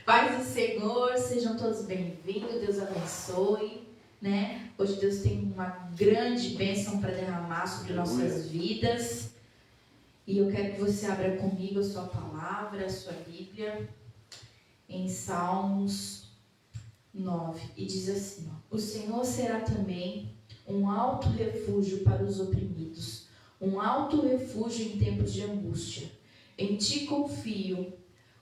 Paz do Senhor, sejam todos bem-vindos, Deus abençoe, né? Hoje Deus tem uma grande bênção para derramar sobre nossas vidas. E eu quero que você abra comigo a sua palavra, a sua Bíblia, em Salmos 9. E diz assim, ó: o Senhor será também um alto refúgio para os oprimidos, um alto refúgio em tempos de angústia. Em ti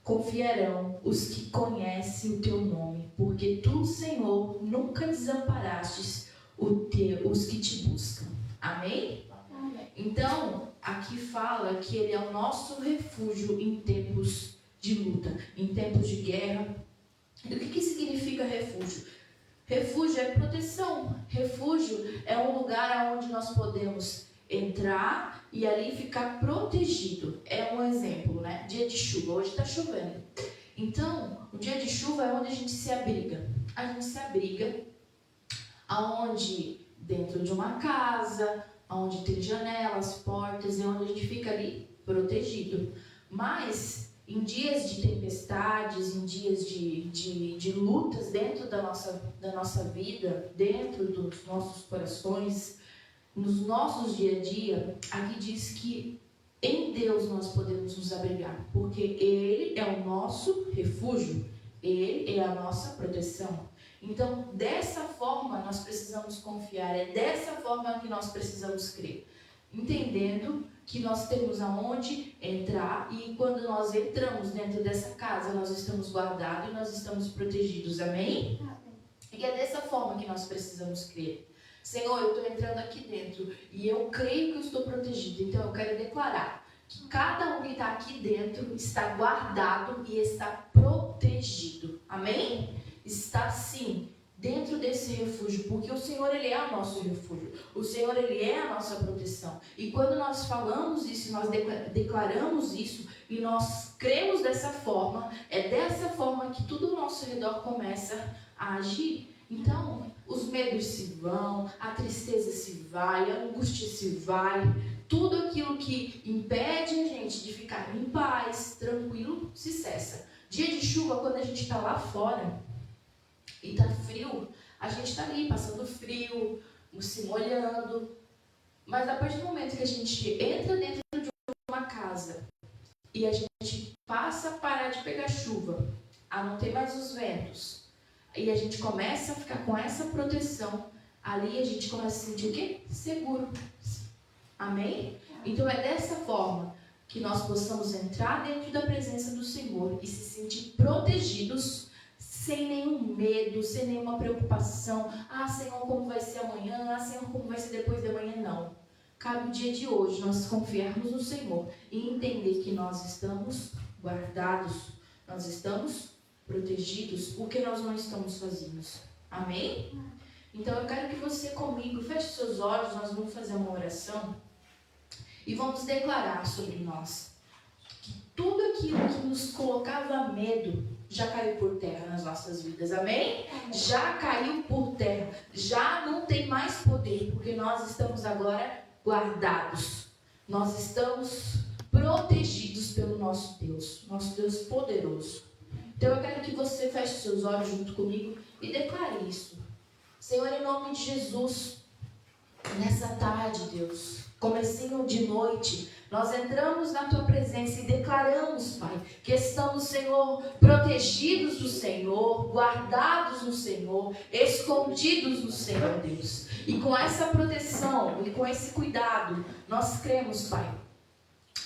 confiarão os que conhecem o teu nome, porque tu, Senhor, nunca desamparastes os que te buscam. Amém? Amém? Então, aqui fala que ele é o nosso refúgio em tempos de luta, em tempos de guerra. E o que significa refúgio? Refúgio é proteção. Refúgio é um lugar onde nós podemos entrar e ali ficar protegido. É um exemplo, né? Dia de chuva. Hoje está chovendo. Então, o dia de chuva é onde a gente se abriga. A gente se abriga aonde? Dentro de uma casa, onde tem janelas, portas, é onde a gente fica ali protegido. Mas em dias de tempestades, em dias de lutas dentro da nossa vida, dentro dos nossos corações, nos nossos dia a dia, aqui diz que em Deus nós podemos nos abrigar, porque Ele é o nosso refúgio, Ele é a nossa proteção. Então, dessa forma nós precisamos confiar, é dessa forma que nós precisamos crer, entendendo que nós temos aonde entrar e quando nós entramos dentro dessa casa, nós estamos guardados e nós estamos protegidos, amém? E é dessa forma que nós precisamos crer. Senhor, eu estou entrando aqui dentro e eu creio que eu estou protegido, então eu quero declarar que cada um que está aqui dentro está guardado e está protegido, amém? Está sim dentro desse refúgio, porque o Senhor, Ele é o nosso refúgio, o Senhor, Ele é a nossa proteção. E quando nós falamos isso, nós declaramos isso e nós cremos dessa forma, é dessa forma que tudo ao nosso redor começa a agir. Então, os medos se vão, a tristeza se vai, a angústia se vai, tudo aquilo que impede a gente de ficar em paz, tranquilo, se cessa. Dia de chuva, quando a gente está lá fora e está frio, a gente está ali passando frio, se molhando, mas a partir do momento que a gente entra dentro de uma casa e a gente passa a parar de pegar chuva, a não ter mais os ventos, e a gente começa a ficar com essa proteção, ali a gente começa a sentir o quê? Seguro. Amém? Então é dessa forma que nós possamos entrar dentro da presença do Senhor e se sentir protegidos, sem nenhum medo, sem nenhuma preocupação. Ah, Senhor, como vai ser amanhã? Ah, Senhor, como vai ser depois de amanhã? Não. Cabe o dia de hoje nós confiarmos no Senhor e entender que nós estamos guardados, nós estamos protegidos, porque nós não estamos sozinhos. Amém? Então eu quero que você comigo feche seus olhos, nós vamos fazer uma oração e vamos declarar sobre nós que tudo aquilo que nos colocava medo já caiu por terra nas nossas vidas. Amém? Já caiu por terra, já não tem mais poder, porque nós estamos agora guardados, nós estamos protegidos pelo nosso Deus poderoso. Então eu quero que você feche seus olhos junto comigo e declare isso. Senhor, em nome de Jesus, nessa tarde, Deus, comecinho de noite, nós entramos na Tua presença e declaramos, Pai, que estamos, Senhor, protegidos do Senhor, guardados no Senhor, escondidos no Senhor, Deus. E com essa proteção e com esse cuidado, nós cremos, Pai,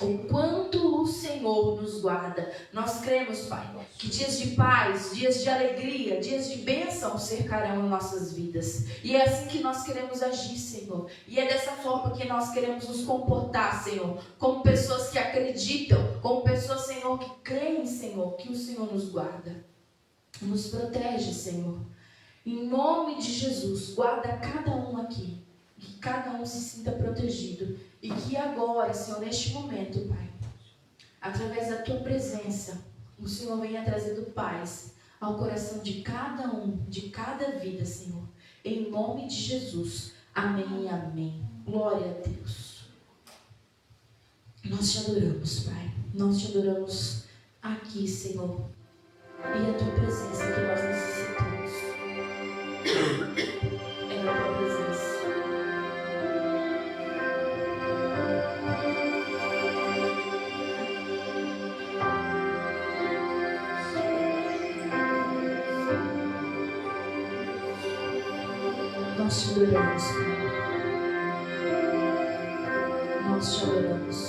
o quanto o Senhor nos guarda. Nós cremos, Pai, que dias de paz, dias de alegria, dias de bênção cercarão nossas vidas. E é assim que nós queremos agir, Senhor. E é dessa forma que nós queremos nos comportar, Senhor, como pessoas que acreditam, como pessoas, Senhor, que creem, Senhor, que o Senhor nos guarda. Nos protege, Senhor. Em nome de Jesus, guarda cada um aqui. Que cada um se sinta protegido. E que agora, Senhor, neste momento, Pai, através da Tua presença, o Senhor venha trazendo paz ao coração de cada um, de cada vida, Senhor. Em nome de Jesus. Amém e amém. Glória a Deus. Nós te adoramos, Pai. Nós te adoramos aqui, Senhor. E a tua presença que nós necessitamos. É a tua presença. Nós te adoramos, Pai. Nós te adoramos.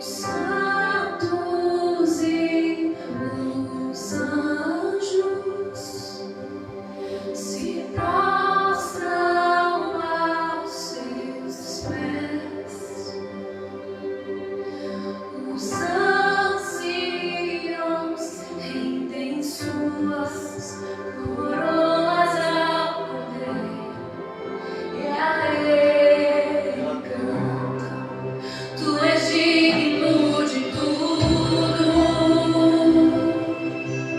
Santos e os anjos se prostram aos seus pés. Os anciãos rendem suas coroas ao Cordeiro e a Ele cantam. Tu és digno de tudo,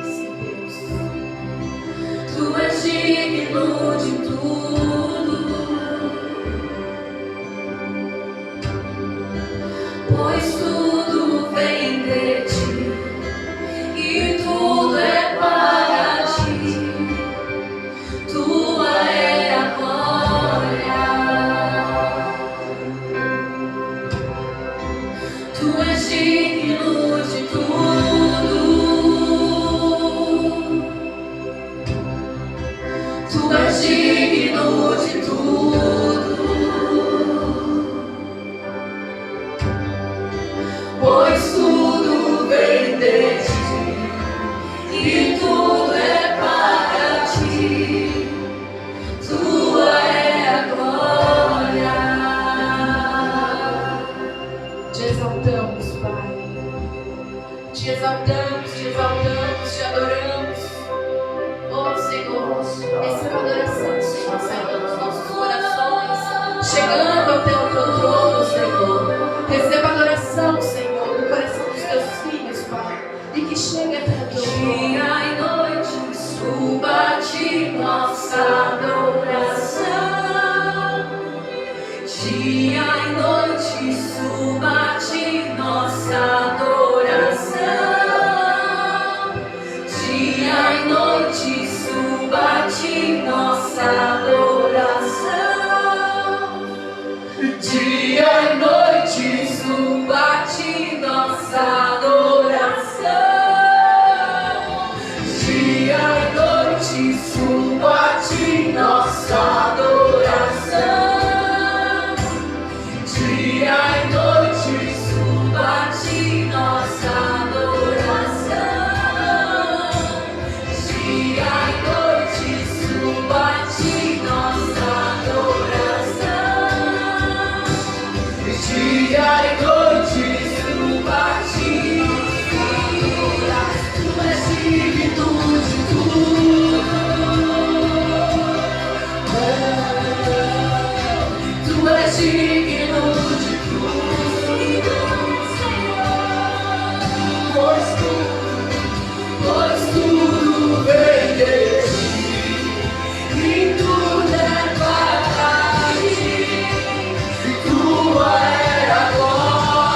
sim, Deus. Tu és digno de tudo, pois tudo vem de ti e tudo é para ti. Tua é a glória. Tu és digno de tudo. Tu és digno de tudo, pois tudo vem de ti e tudo é para ti. Tua é a glória. Te exaltamos, Pai. Te exaltamos, te exaltamos, te adoramos. Oh, Senhor, receba adoração, Senhor, saindo dos nossos corações, chegando até o teu trono, Senhor. Receba adoração, Senhor, do coração dos teus filhos, Pai, e que chegue até o teu trono. Dia e noite suba a ti nossa adoração. Dia e noite suba a ti nossa adoração. Dia e noite suba a ti nossa adoração. Dia e noite suba a ti nossa adoração. Dia e noite suba a ti nossa adoração. Dia e noite suba a ti nossa adoração. Dia e noite suba a ti nossa adoração. Dia e noite suba a ti nossa adoração. Tu és digno de tudo. Tu és digno de tudo, Senhor. Pois tudo vem de ti e tudo é para ti. Tua é a glória.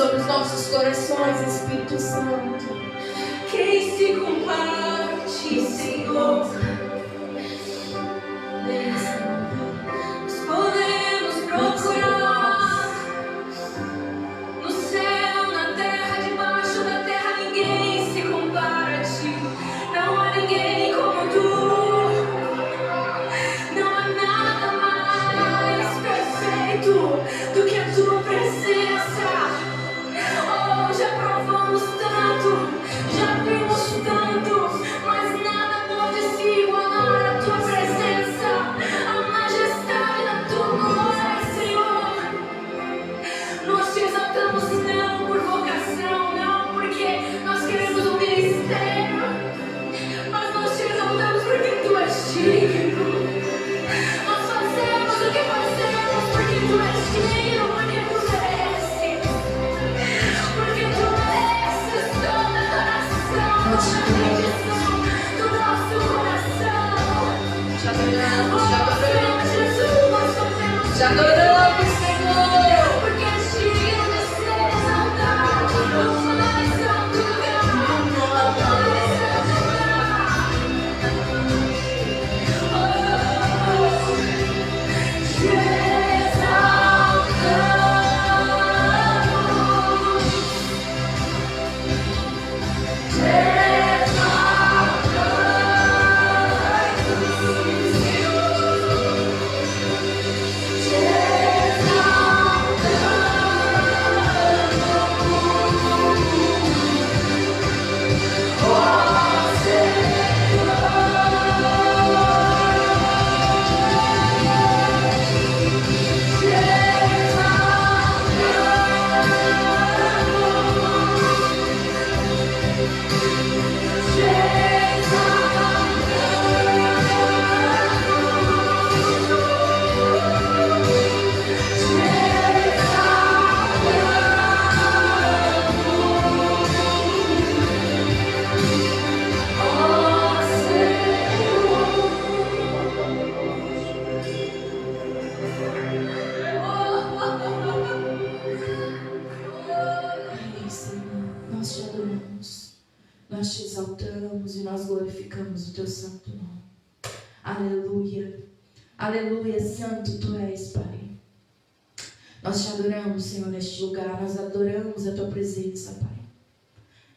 sobre os nossos corações, Espírito Santo. Quem se compara a ti, Senhor? Nós podemos procurar no céu, na terra, debaixo da terra. Ninguém se compara a ti. Não há ninguém como tu. Não há nada mais perfeito do que a tua presença. Oh, já provamos tanto, já vimos tanto, mas nada pode se igualar à tua presença, à majestade da tua glória, Senhor. Nós te exaltamos não por vocação, não porque nós queremos um ministério, mas nós te exaltamos porque tu és digno. Nós fazemos o que fazemos porque tu és digno, porque tu mereces. Porque tu mereces toda a adoração, toda a rendição do nosso coração. Te adoramos, te Oh, Senhor adoramos. Jesus, nós fazemos Te adoramos, Senhor. porque és digno de ser exaltado no mais alto lugar, no mais alto lugar. Oh, te exaltamos. Ei, Senhor, nós te adoramos, nós te exaltamos e nós glorificamos o teu santo nome. Aleluia, aleluia, santo tu és, Pai. Nós te adoramos, Senhor, neste lugar, nós adoramos a tua presença, Pai.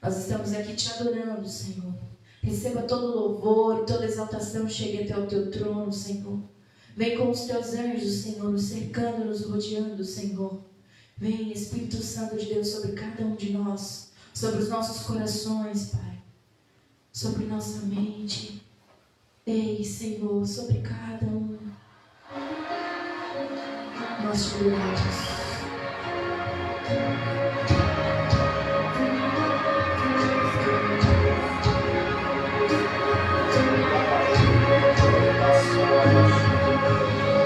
Nós estamos aqui te adorando, Senhor. Receba todo louvor e toda exaltação, chegue até o teu trono, Senhor. Vem com os teus anjos, Senhor, nos cercando, nos rodeando, Senhor. Vem, Espírito Santo de Deus, sobre cada um de nós, sobre os nossos corações, Pai, sobre nossa mente. Ei, Senhor, sobre cada um. Nós te louvamos.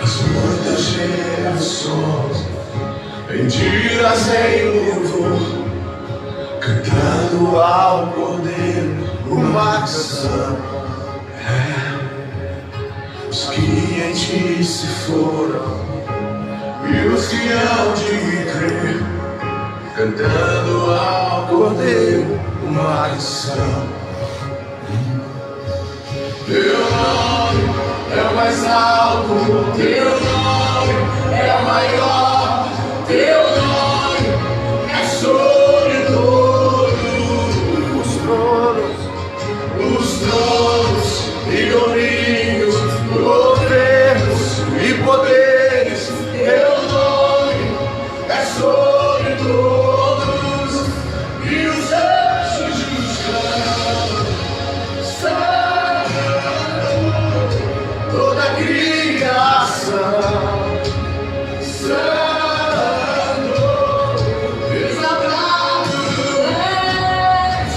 As muitas gerações rendidas em louvor, cantando ao Cordeiro uma canção. Os que em ti se foram e os que hão de crer, cantando ao Cordeiro uma canção. Teu nome é o mais alto, teu nome é o maior, teu nome é sobre todos os tronos e domínios, governos e poderes. Teu nome é sobre todos e os anjos toda a criação, Santo, exaltado és,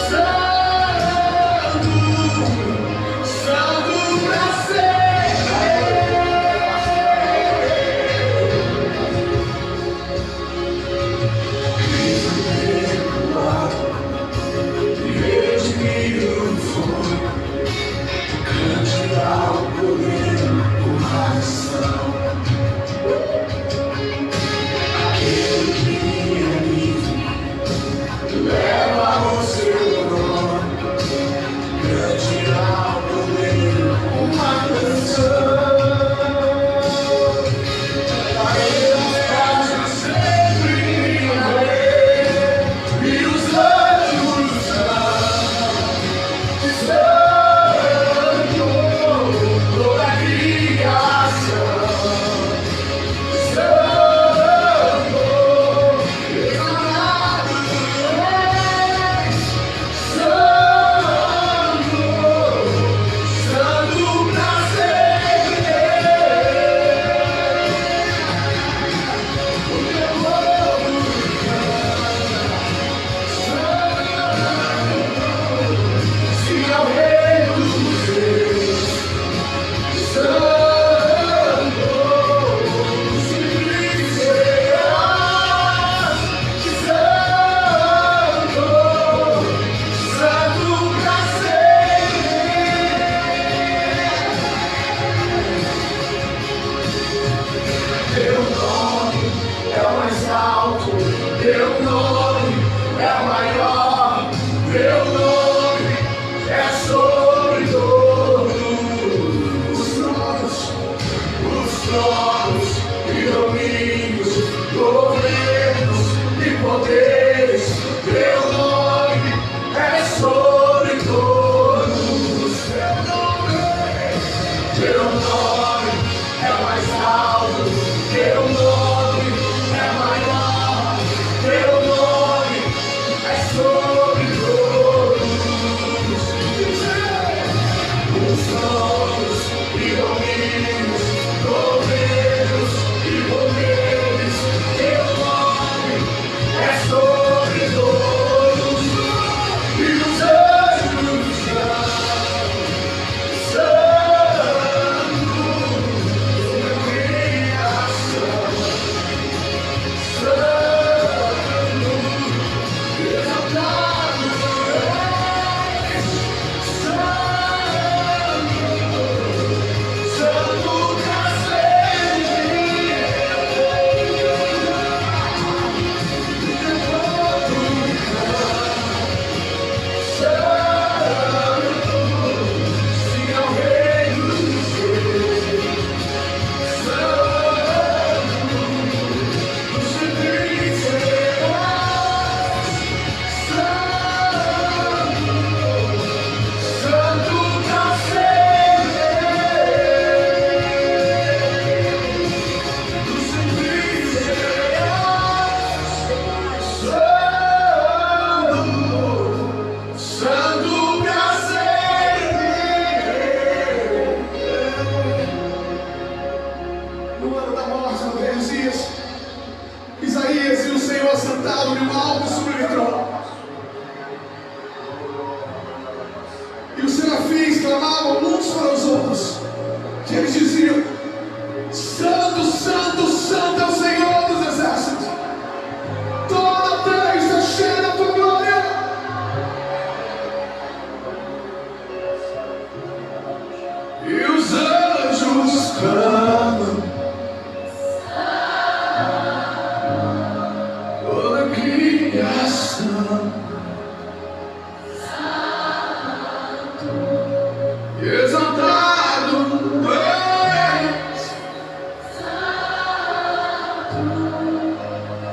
Santo, Santo pra sempre.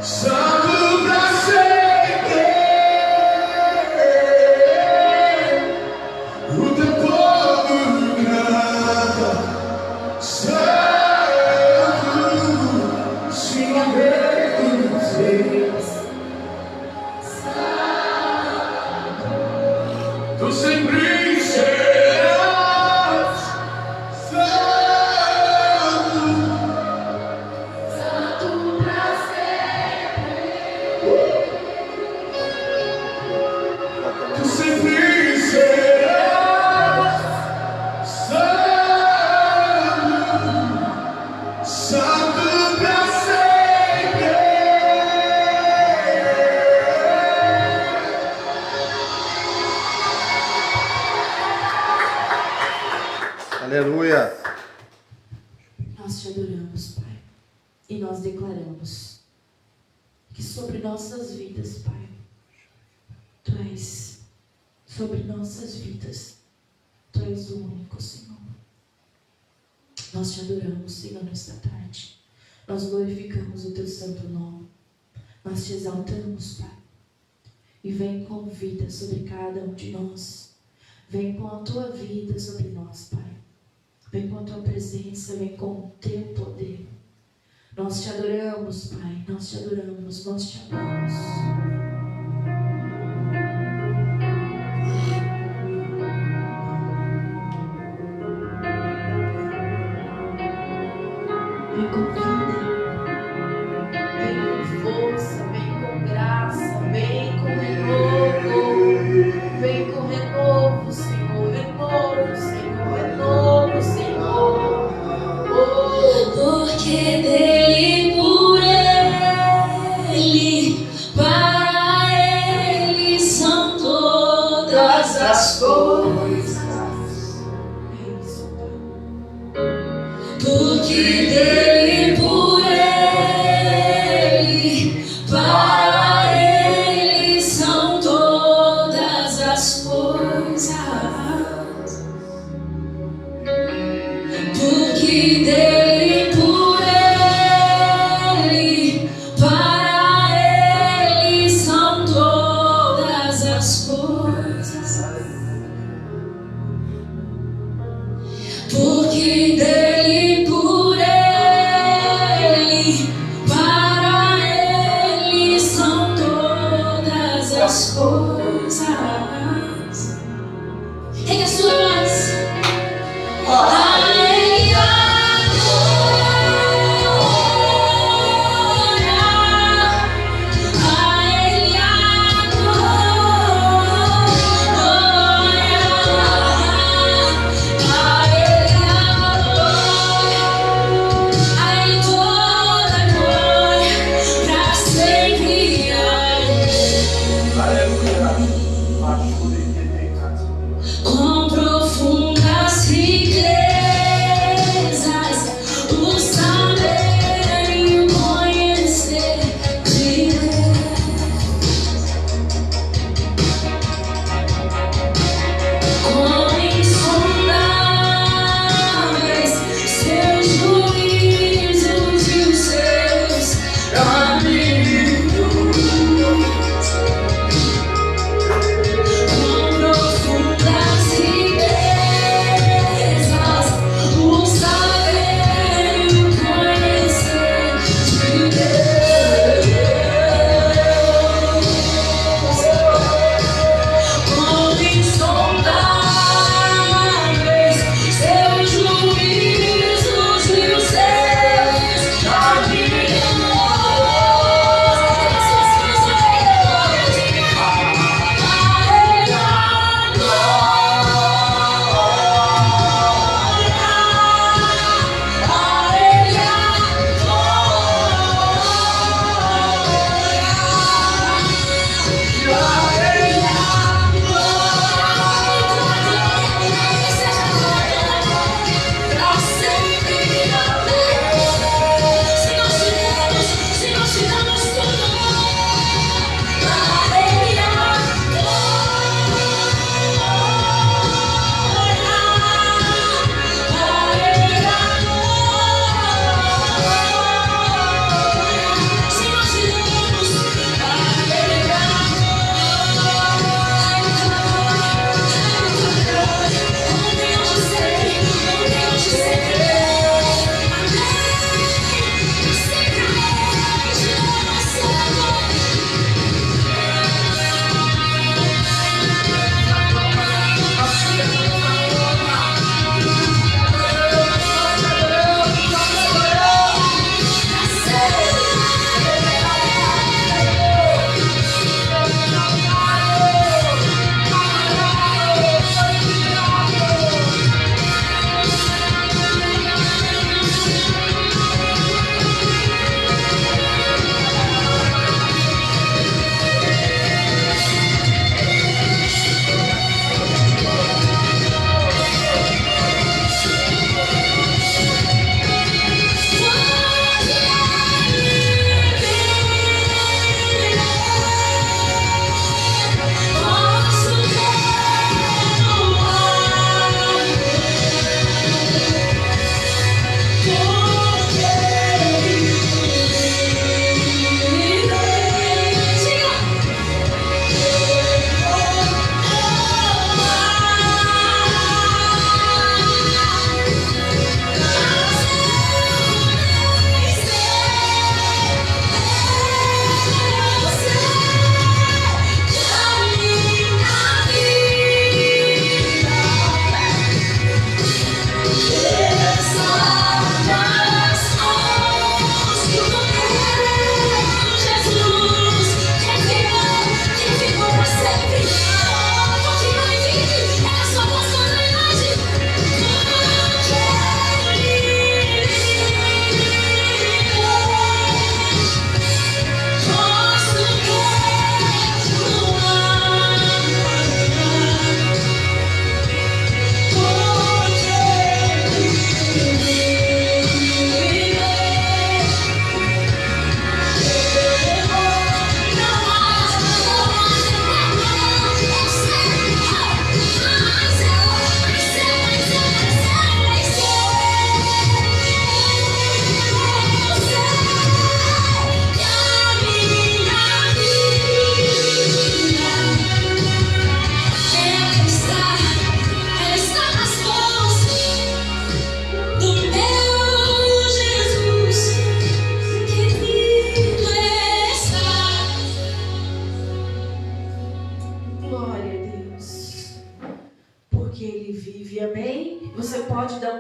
Santo pra sempre. O teu povo canta. Santo, Senhor Deus. Tu sempre serás santo. Santo pra sempre. Tu sempre serás santo. Santo pra sempre. Aleluia. Nós te adoramos, Pai, e nós declaramos que sobre nossas vidas, Pai, Tu és sobre nossas vidas, Tu és o único, Senhor. Nós te adoramos, Senhor, nesta tarde. Nós glorificamos o Teu santo nome. Nós te exaltamos, Pai. E vem com vida sobre cada um de nós. Vem com a Tua vida sobre nós, Pai. Vem com a Tua presença, vem com o Teu poder. Nós te adoramos, Pai. Nós te adoramos, nós te amamos. Vem com vida, vem com força, vem com graça, vem com renovo, vem com renovo, Senhor, renovo, Senhor, renovo, Senhor. Oh, Porque dele, por ele, para ele são todas as coisas. é isso, Pai. Porque dele, por ele, para ele são todas as coisas. Porque dele, por ele, para ele são todas as coisas. Porque dele, por ele, para ele são todas as coisas. Ergue a sua voz. A ele a glória, a ele a glória, a ele a glória, a ele toda a glória, pra sempre. Aleluia.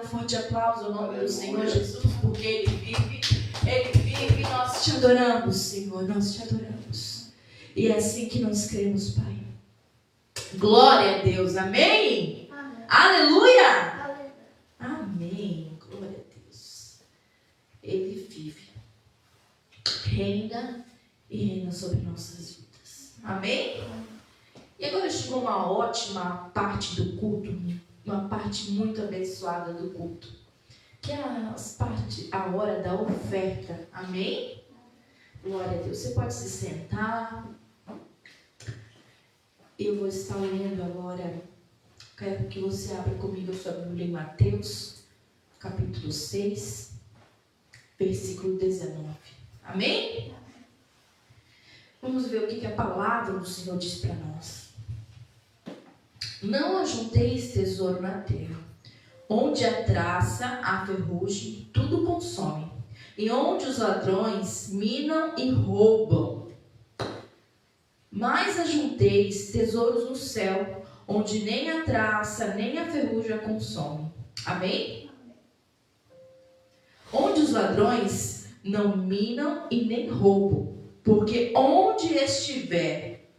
um forte aplauso ao nome do Senhor Jesus, porque Ele vive, nós te adoramos, Senhor, nós te adoramos. E é assim que nós cremos, Pai. Glória a Deus, amém? Amém. Aleluia! Amém, glória a Deus. Ele vive, reina e reina sobre nossas vidas, amém? E agora chegou uma ótima parte do culto, uma parte muito abençoada do culto, que é a hora da oferta, amém? Glória a Deus. Você pode se sentar. Eu vou estar lendo agora, quero que você abra comigo a sua Bíblia em Mateus, capítulo 6, versículo 19. Amém? Vamos ver o que a palavra do Senhor diz para nós. Não ajunteis tesouro na terra, onde a traça, a ferrugem, tudo consome, e onde os ladrões minam e roubam. Mas ajunteis tesouros no céu, onde nem a traça, nem a ferrugem a consome. Amém? Onde os ladrões não minam e nem roubam, porque onde estiver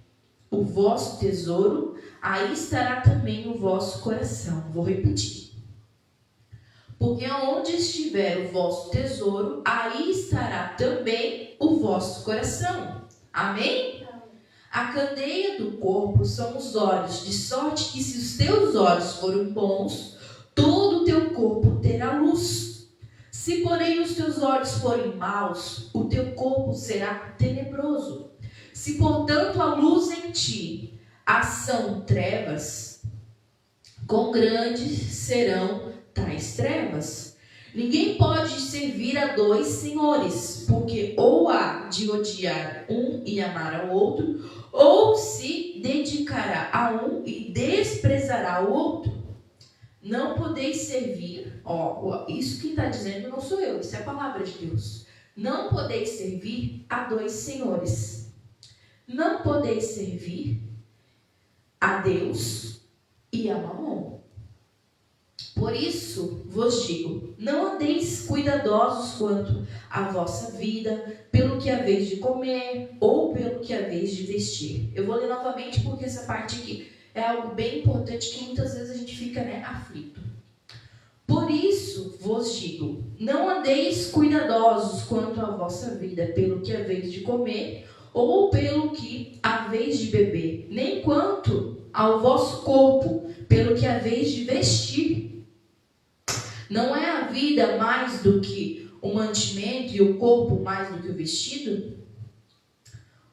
o vosso tesouro, aí estará também o vosso coração. Vou repetir. Porque onde estiver o vosso tesouro, aí estará também o vosso coração. Amém? A candeia do corpo são os olhos, de sorte que se os teus olhos forem bons, todo o teu corpo terá luz. Se, porém, os teus olhos forem maus, o teu corpo será tenebroso. Se, portanto, a luz em ti são trevas, quão grandes serão tais trevas? Ninguém pode servir a dois senhores, porque ou há de odiar um e amar ao outro, ou se dedicará a um e desprezará o outro. Não podeis servir, isso que está dizendo não sou eu, isso é a palavra de Deus. Não podeis servir a dois senhores. Não podeis servir a Deus e a Mamon. Por isso vos digo, não andeis cuidadosos quanto à vossa vida, pelo que haveis de comer ou pelo que haveis de vestir. Eu vou ler novamente porque essa parte aqui é algo bem importante que muitas vezes a gente fica aflito. Por isso vos digo, não andeis cuidadosos quanto à vossa vida, pelo que haveis de comer ou pelo que haveis de beber, nem quanto ao vosso corpo, pelo que haveis de vestir. Não é a vida mais do que o mantimento e o corpo mais do que o vestido?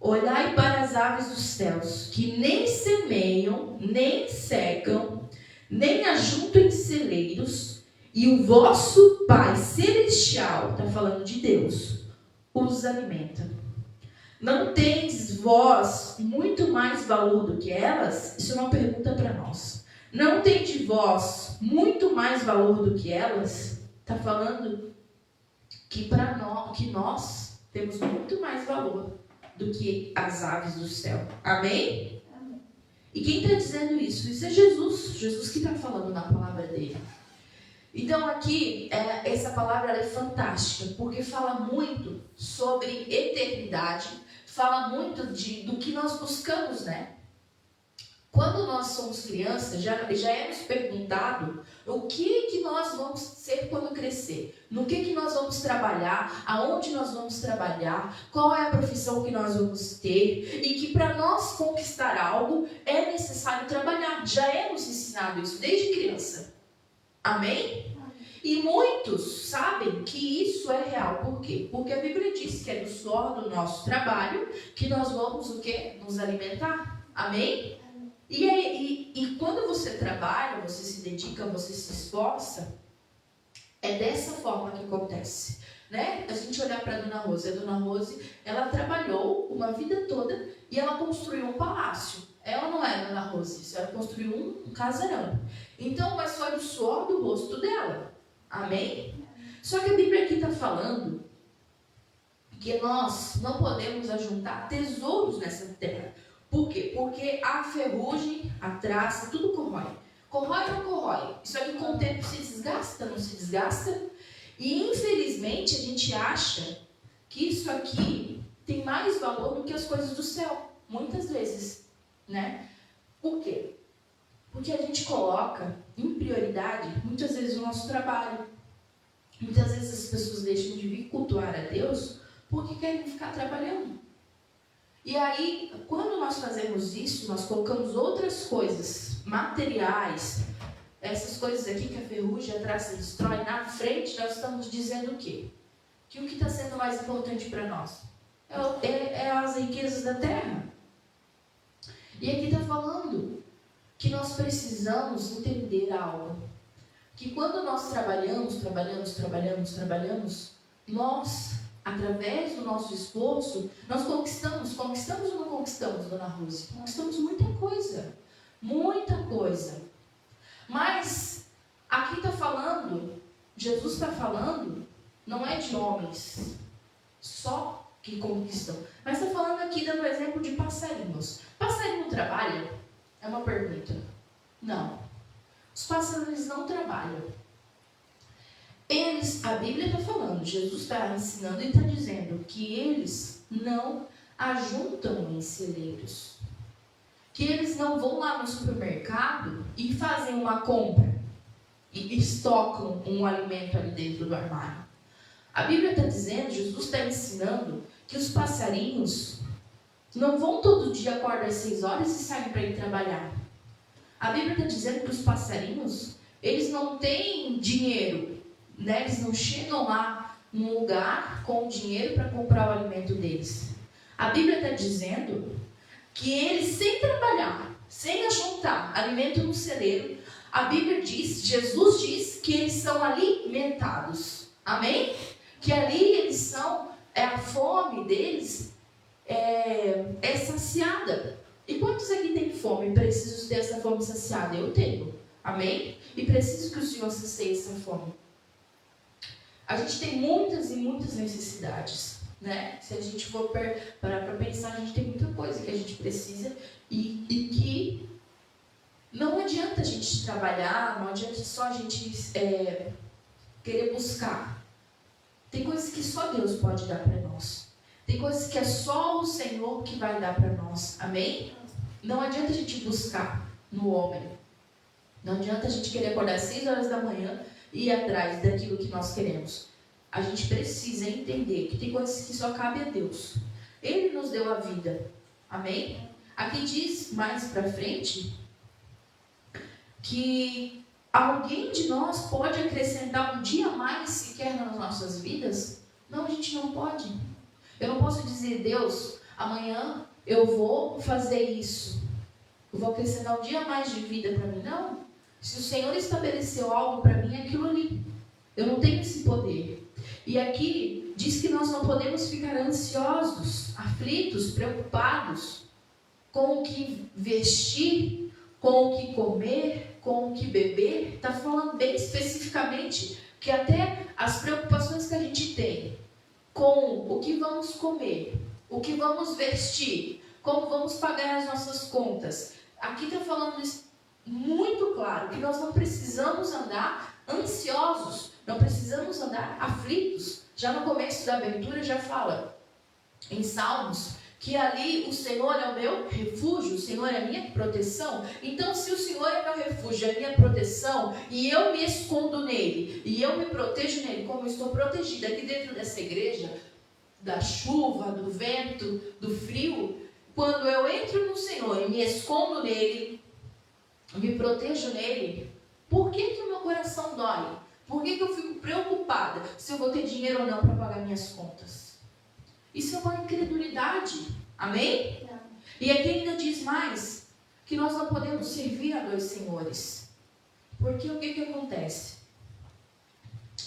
Olhai para as aves dos céus, que nem semeiam, nem secam, nem ajuntam em celeiros, e o vosso Pai Celestial, está falando de Deus, os alimenta. Não tendes vós muito mais valor do que elas? Isso é uma pergunta para nós. Não tendes vós muito mais valor do que elas? Está falando que nós temos muito mais valor do que as aves do céu. Amém? Amém. E quem está dizendo isso? Isso é Jesus. Jesus que está falando na palavra dele. Então aqui, essa palavra é fantástica, porque fala muito sobre eternidade, fala muito do que nós buscamos, né? Quando nós somos crianças, já é nos perguntado o que nós vamos ser quando crescer, no que nós vamos trabalhar, aonde nós vamos trabalhar, qual é a profissão que nós vamos ter, e que para nós conquistar algo é necessário trabalhar. Já é nos ensinado isso desde criança. Amém? E muitos sabem que isso é real. Por quê? Porque a Bíblia diz que é do suor do nosso trabalho que nós vamos o quê? Nos alimentar. Amém? E quando você trabalha, você se dedica, você se esforça, é dessa forma que acontece, né? A gente olhar para a Dona Rose, ela trabalhou uma vida toda e ela construiu um palácio. Ela não é Dona Rose, ela construiu um casarão. Então, mas foi do suor do rosto dela. Amém? Só que a Bíblia aqui está falando que nós não podemos ajuntar tesouros nessa terra. Por quê? Porque a ferrugem, a traça, tudo corrói. Corrói ou não corrói? Isso aqui com o tempo se desgasta, não se desgasta? E infelizmente a gente acha que isso aqui tem mais valor do que as coisas do céu, muitas vezes, né? Por quê? Porque a gente coloca em prioridade, muitas vezes, o nosso trabalho. Muitas vezes as pessoas deixam de vir cultuar a Deus porque querem ficar trabalhando. E aí, quando nós fazemos isso, nós colocamos outras coisas, materiais, essas coisas aqui que a ferrugem, a traça destrói, na frente, nós estamos dizendo o quê? Que o que está sendo mais importante para nós é as riquezas da terra. E aqui está falando que nós precisamos entender algo. Que quando nós trabalhamos, nós, através do nosso esforço, nós conquistamos ou não conquistamos, Dona Rose? Conquistamos muita coisa. Mas, aqui está falando, Jesus está falando, não é de homens só que conquistam, mas está falando aqui, dando exemplo de passarinhos. Passarinho trabalha? É uma pergunta. Não. Os passarinhos não trabalham. A Bíblia está falando, Jesus está ensinando e está dizendo que eles não ajuntam em celeiros. Que eles não vão lá no supermercado e fazem uma compra e estocam um alimento ali dentro do armário. A Bíblia está dizendo, Jesus está ensinando que os passarinhos não vão todo dia acordar às 6 horas e saem para ir trabalhar. A Bíblia está dizendo que os passarinhos, eles não têm dinheiro, né? Eles não chegam lá num lugar com dinheiro para comprar o alimento deles. A Bíblia está dizendo que eles, sem trabalhar, sem ajuntar alimento no celeiro, a Bíblia diz, Jesus diz que eles são alimentados. Amém? Que ali eles são, a fome deles é saciada. E quantos aqui têm fome e precisam ter essa fome saciada? Eu tenho. Amém? E preciso que o Senhor sacie essa fome. A gente tem muitas e muitas necessidades, né? Se a gente for parar para pensar, a gente tem muita coisa que a gente precisa e que não adianta a gente trabalhar, não adianta só a gente querer buscar. Tem coisas que só Deus pode dar para nós. Tem coisas que é só o Senhor que vai dar para nós. Amém? Não adianta a gente buscar no homem. Não adianta a gente querer acordar às 6 horas da manhã e ir atrás daquilo que nós queremos. A gente precisa entender que tem coisas que só cabe a Deus. Ele nos deu a vida. Amém? Aqui diz mais para frente que alguém de nós pode acrescentar um dia a mais sequer nas nossas vidas? Não, a gente não pode. Eu não posso dizer, Deus, amanhã eu vou fazer isso. Eu vou acrescentar um dia a mais de vida para mim. Não. Se o Senhor estabeleceu algo para mim, é aquilo ali. Eu não tenho esse poder. E aqui diz que nós não podemos ficar ansiosos, aflitos, preocupados com o que vestir, com o que comer, com o que beber. Está falando bem especificamente que até as preocupações que a gente tem com o que vamos comer, o que vamos vestir, como vamos pagar as nossas contas. Aqui está falando isso muito claro, que nós não precisamos andar ansiosos, não precisamos andar aflitos. Já no começo da abertura já fala em Salmos que ali o Senhor é o meu refúgio, o Senhor é a minha proteção. Então, se o Senhor é meu refúgio, é a minha proteção, e eu me escondo nele, e eu me protejo nele, como eu estou protegida aqui dentro dessa igreja, da chuva, do vento, do frio, quando eu entro no Senhor e me escondo nele, me protejo nele, por que o meu coração dói? Por que eu fico preocupada se eu vou ter dinheiro ou não para pagar minhas contas? Isso é uma incredulidade. Amém? Não. E aqui ainda diz mais, que nós não podemos servir a 2 senhores. Porque o que acontece?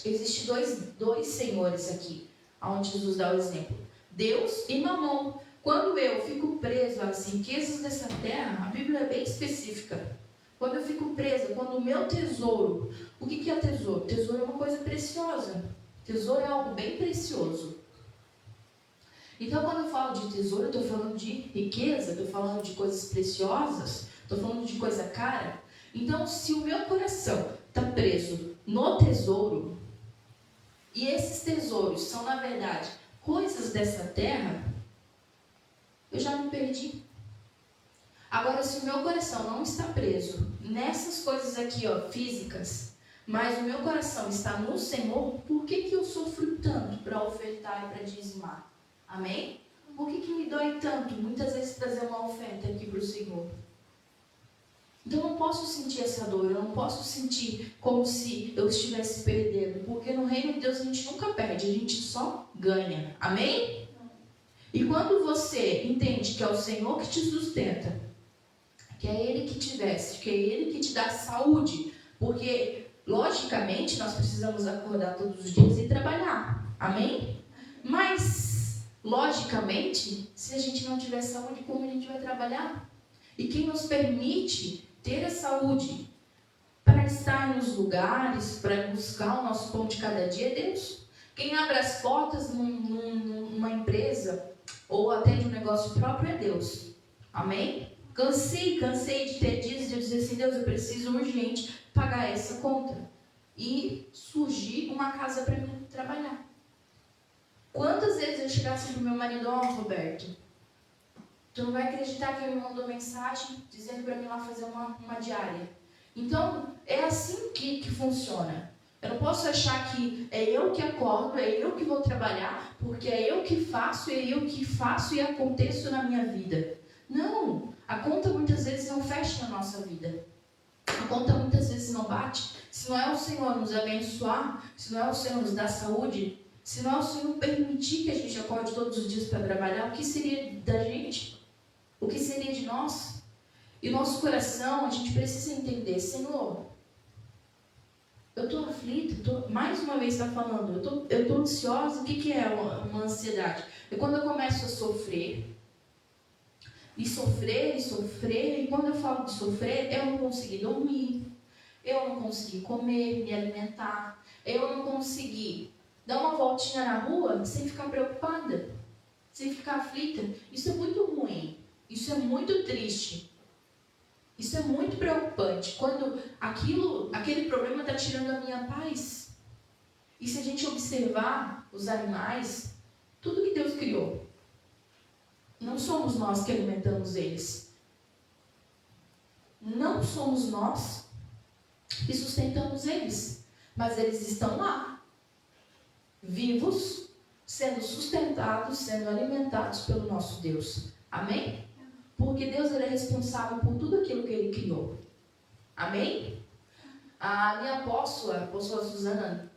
Existem dois senhores aqui, onde Jesus dá o exemplo. Deus e Mamon. Quando eu fico preso às riquezas dessa terra, a Bíblia é bem específica. Quando eu fico presa, quando o meu tesouro... O que é tesouro? Tesouro é uma coisa preciosa. Tesouro é algo bem precioso. Então, quando eu falo de tesouro, eu estou falando de riqueza, estou falando de coisas preciosas, estou falando de coisa cara. Então, se o meu coração está preso no tesouro, e esses tesouros são, na verdade, coisas dessa terra, eu já me perdi. Agora, se o meu coração não está preso nessas coisas aqui, ó, físicas, mas o meu coração está no Senhor, por que eu sofro tanto para ofertar e para dizimar? Amém? Por que me dói tanto, muitas vezes, trazer uma oferta aqui para o Senhor? Então, eu não posso sentir essa dor, eu não posso sentir como se eu estivesse perdendo, porque no reino de Deus a gente nunca perde, a gente só ganha. Amém? E quando você entende que é o Senhor que te sustenta, que é Ele que te veste, que é Ele que te dá saúde, porque, logicamente, nós precisamos acordar todos os dias e trabalhar. Amém? Mas, logicamente, se a gente não tiver saúde, como a gente vai trabalhar? E quem nos permite ter a saúde para estar nos lugares, para buscar o nosso pão de cada dia é Deus. Quem abre as portas numa empresa ou até de um negócio próprio é Deus. Amém? Cansei de ter dias de eu dizer assim, Deus, eu preciso urgente pagar essa conta. E surgir uma casa para mim trabalhar. Quantas vezes eu chegasse pro meu marido, Roberto, tu não vai acreditar que ele me mandou mensagem dizendo para mim lá fazer uma diária. Então, é assim que funciona. Eu não posso achar que é eu que acordo, é eu que vou trabalhar, porque é eu que faço e aconteço na minha vida. Não, a conta muitas vezes não fecha na nossa vida. A conta muitas vezes não bate. Se não é o Senhor nos abençoar, se não é o Senhor nos dar saúde, se não é o Senhor permitir que a gente acorde todos os dias para trabalhar, o que seria da gente? O que seria de nós? E o nosso coração, a gente precisa entender, Senhor, eu estou aflita, mais uma vez está falando, eu estou ansiosa. O que é uma ansiedade? É quando eu começo a sofrer, e quando eu falo de sofrer, eu não consegui dormir, eu não consegui comer, me alimentar, eu não consegui dar uma voltinha na rua sem ficar preocupada, sem ficar aflita. Isso é muito ruim, isso é muito triste, isso é muito preocupante, quando aquele problema está tirando a minha paz. E se a gente observar os animais, tudo que Deus criou, não somos nós que alimentamos eles. Não somos nós que sustentamos eles. Mas eles estão lá, vivos, sendo sustentados, sendo alimentados pelo nosso Deus. Amém? Porque Deus ele é responsável por tudo aquilo que Ele criou. Amém? A minha apóstola, a apóstola Suzana,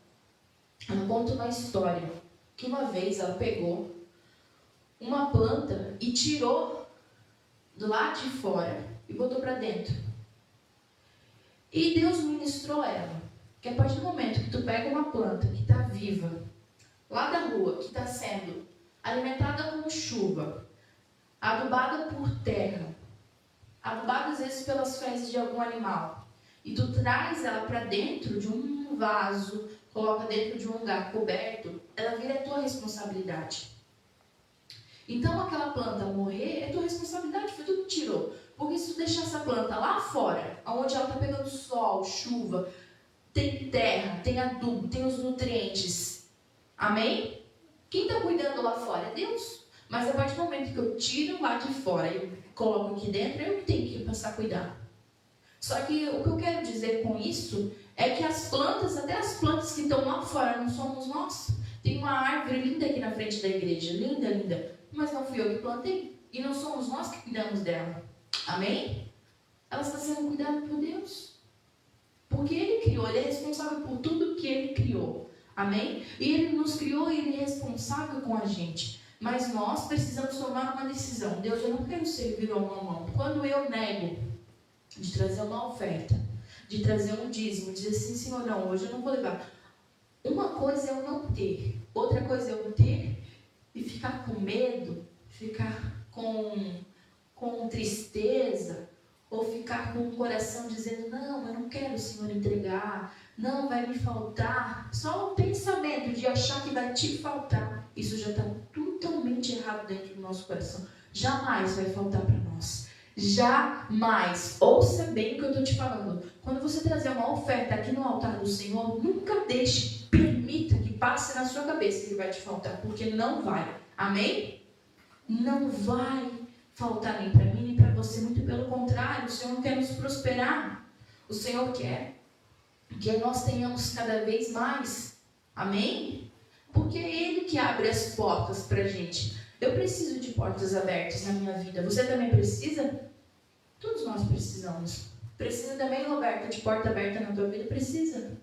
ela conta uma história que uma vez ela pegou uma planta e tirou do lado de fora e botou para dentro. E Deus ministrou ela, que a partir do momento que tu pega uma planta que está viva, lá da rua, que está sendo alimentada com chuva, adubada por terra, adubada às vezes pelas fezes de algum animal, e tu traz ela para dentro de um vaso, coloca dentro de um lugar coberto, ela vira a tua responsabilidade. Então aquela planta morrer é tua responsabilidade, foi tu que tirou. Porque se tu deixar essa planta lá fora, onde ela está pegando sol, chuva, tem terra, tem adubo, tem os nutrientes, amém? Quem está cuidando lá fora é Deus. Mas a partir do momento que eu tiro lá de fora e coloco aqui dentro, eu que tenho que passar a cuidar. Só que o que eu quero dizer com isso é que as plantas, até as plantas que estão lá fora, não somos nós. Tem uma árvore linda aqui na frente da igreja, linda, linda. Mas não fui eu que plantei. E não somos nós que cuidamos dela. Amém? Ela está sendo cuidada por Deus. Porque Ele criou, Ele é responsável por tudo que Ele criou. Amém? E Ele nos criou e Ele é responsável com a gente. Mas nós precisamos tomar uma decisão. Deus, eu não quero servir ao mamão. Quando eu nego de trazer uma oferta, de trazer um dízimo, dizer assim, Senhor, não, hoje eu não vou levar. Uma coisa é eu não ter, outra coisa é eu ter e ficar com medo, ficar com tristeza, ou ficar com o coração dizendo, não, eu não quero, Senhor, entregar, não, vai me faltar. Só o pensamento de achar que vai te faltar, isso já está totalmente errado dentro do nosso coração. Jamais vai faltar para nós. Jamais. Ouça bem o que eu estou te falando. Quando você trazer uma oferta aqui no altar do Senhor, nunca deixe, permita que passe na sua cabeça que vai te faltar, porque não vai. Amém? Não vai faltar nem para mim, nem para você. Muito pelo contrário, o Senhor quer nos prosperar. O Senhor quer que nós tenhamos cada vez mais. Amém? Porque é Ele que abre as portas para a gente. Eu preciso de portas abertas na minha vida. Você também precisa? Todos nós precisamos. Precisa também, Roberta, de porta aberta na tua vida? Precisa.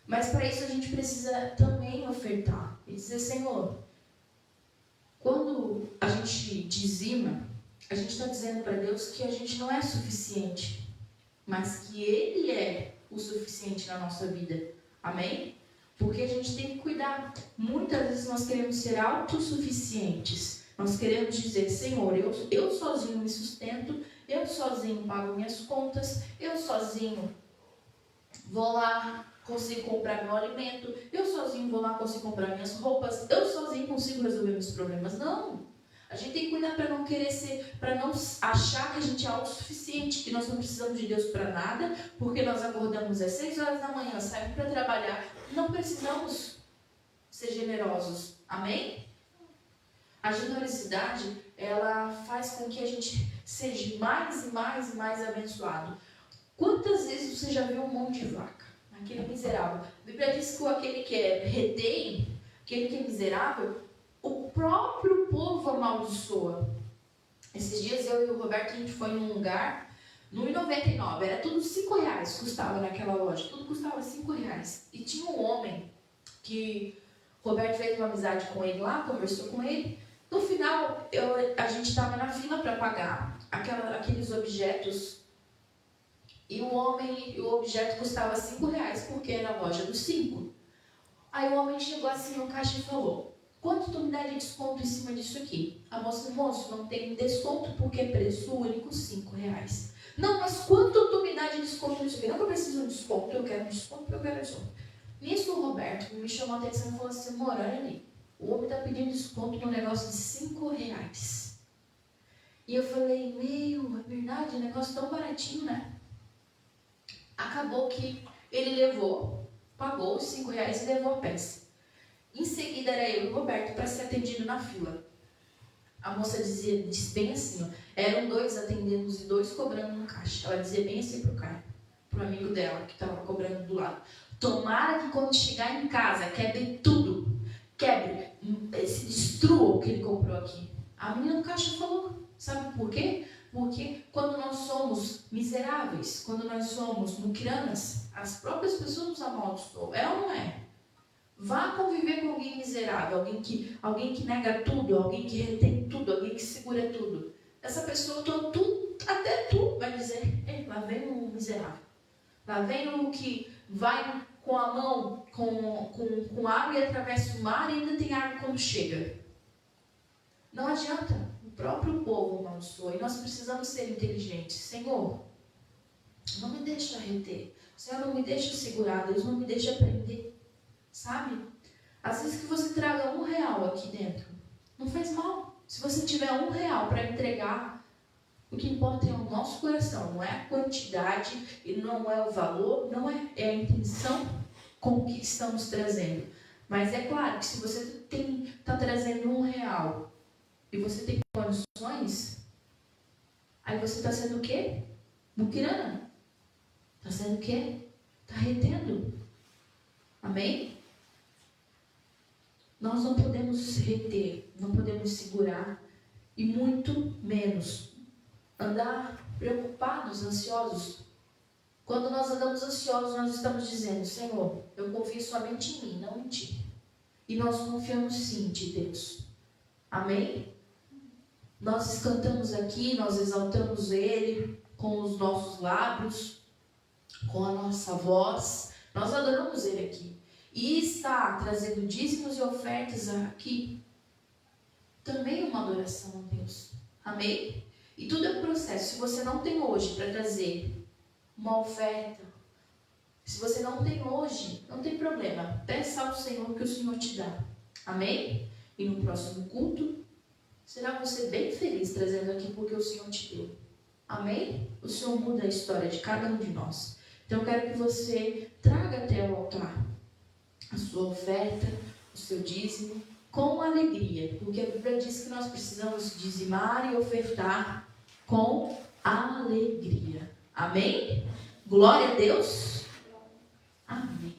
Mas para isso a gente precisa também ofertar. E dizer, Senhor, quando a gente dizima, a gente está dizendo para Deus que a gente não é suficiente. Mas que Ele é o suficiente na nossa vida. Amém? Porque a gente tem que cuidar. Muitas vezes nós queremos ser autossuficientes. Nós queremos dizer, Senhor, eu sozinho me sustento, eu sozinho pago minhas contas, eu sozinho vou lá, consigo comprar meu alimento, eu sozinho vou lá, consigo comprar minhas roupas, eu sozinho consigo resolver meus problemas. Não! A gente tem que cuidar para não querer ser, para não achar que a gente é autossuficiente, que nós não precisamos de Deus para nada, porque nós acordamos às 6 horas da manhã, saímos para trabalhar. Não precisamos ser generosos. Amém? A generosidade, ela faz com que a gente seja mais e mais e mais abençoado. Quantas vezes você já viu um monte de vaca? Aquele miserável. A Bíblia diz que aquele que é retém, aquele que é miserável, o próprio povo amaldiçoa. Esses dias eu e o Roberto, a gente foi num lugar, no R$1,99, era tudo R$5 custava naquela loja, tudo custava R$5. E tinha um homem que o Roberto fez uma amizade com ele lá, conversou com ele. No final, a gente estava na fila para pagar aqueles objetos. E o objeto custava R$5, porque era a loja dos 5. Aí o homem chegou assim no caixa e falou, quanto tu me dá de desconto em cima disso aqui? A moça, moço, não tem desconto porque é preço único, R$5. Não, mas quanto tu me dá de desconto nisso aqui? Não que eu preciso de um desconto, eu quero um desconto, eu quero um desconto. Nisso o Roberto me chamou a atenção e falou assim, amor, olha ali, o homem está pedindo desconto no negócio de R$5. E eu falei, meu, é verdade, um negócio tão baratinho, né? Acabou que ele levou, pagou os R$5 e levou a peça. Em seguida era eu e o Roberto para ser atendido na fila. A moça disse bem assim, ó, eram 2 atendendo e 2 cobrando no caixa. Ela dizia bem assim pro cara, pro amigo dela que estava cobrando do lado. Tomara que quando chegar em casa quebre tudo, se destrua o que ele comprou aqui. A menina do caixa falou, sabe por quê? Porque quando nós somos miseráveis, quando nós somos muquiranas, as próprias pessoas nos amaldiçoam. É ou não é? Vá conviver com alguém miserável, alguém que nega tudo, alguém que retém tudo, alguém que segura tudo. Essa pessoa, até tu vai dizer, lá vem um miserável. Lá vem um que vai com a mão, com água e atravessa o mar e ainda tem água quando chega. Não adianta. O próprio povo amaldiçoa e nós precisamos ser inteligentes. Senhor, não me deixa reter. Senhor, não me deixa segurar. Deus, não me deixa prender. Sabe? Às vezes que você traga R$1 aqui dentro, não faz mal. Se você tiver R$1 para entregar, o que importa é o nosso coração, não é a quantidade e não é o valor, não é a intenção com o que estamos trazendo. Mas é claro que se você está trazendo R$1 e você tem condições, aí você está sendo o quê? Muquirana. Está sendo o quê? Está retendo. Amém? Nós não podemos reter, não podemos segurar e muito menos andar preocupados, ansiosos. Quando nós andamos ansiosos, nós estamos dizendo, Senhor, eu confio somente em mim, não em Ti. E nós confiamos sim em Ti, Deus. Amém? Nós cantamos aqui, nós exaltamos Ele com os nossos lábios, com a nossa voz. Nós adoramos Ele aqui. E está trazendo dízimos e ofertas aqui também é uma adoração a Deus. Amém? E tudo é um processo. Se você não tem hoje para trazer uma oferta, se você não tem hoje, não tem problema. Peça ao Senhor que o Senhor te dá. Amém? E no próximo culto, será você bem feliz trazendo aqui porque o Senhor te deu. Amém? O Senhor muda a história de cada um de nós. Então eu quero que você traga até o altar a sua oferta, o seu dízimo, com alegria. Porque a Bíblia diz que nós precisamos dizimar e ofertar com alegria. Amém? Glória a Deus. Amém.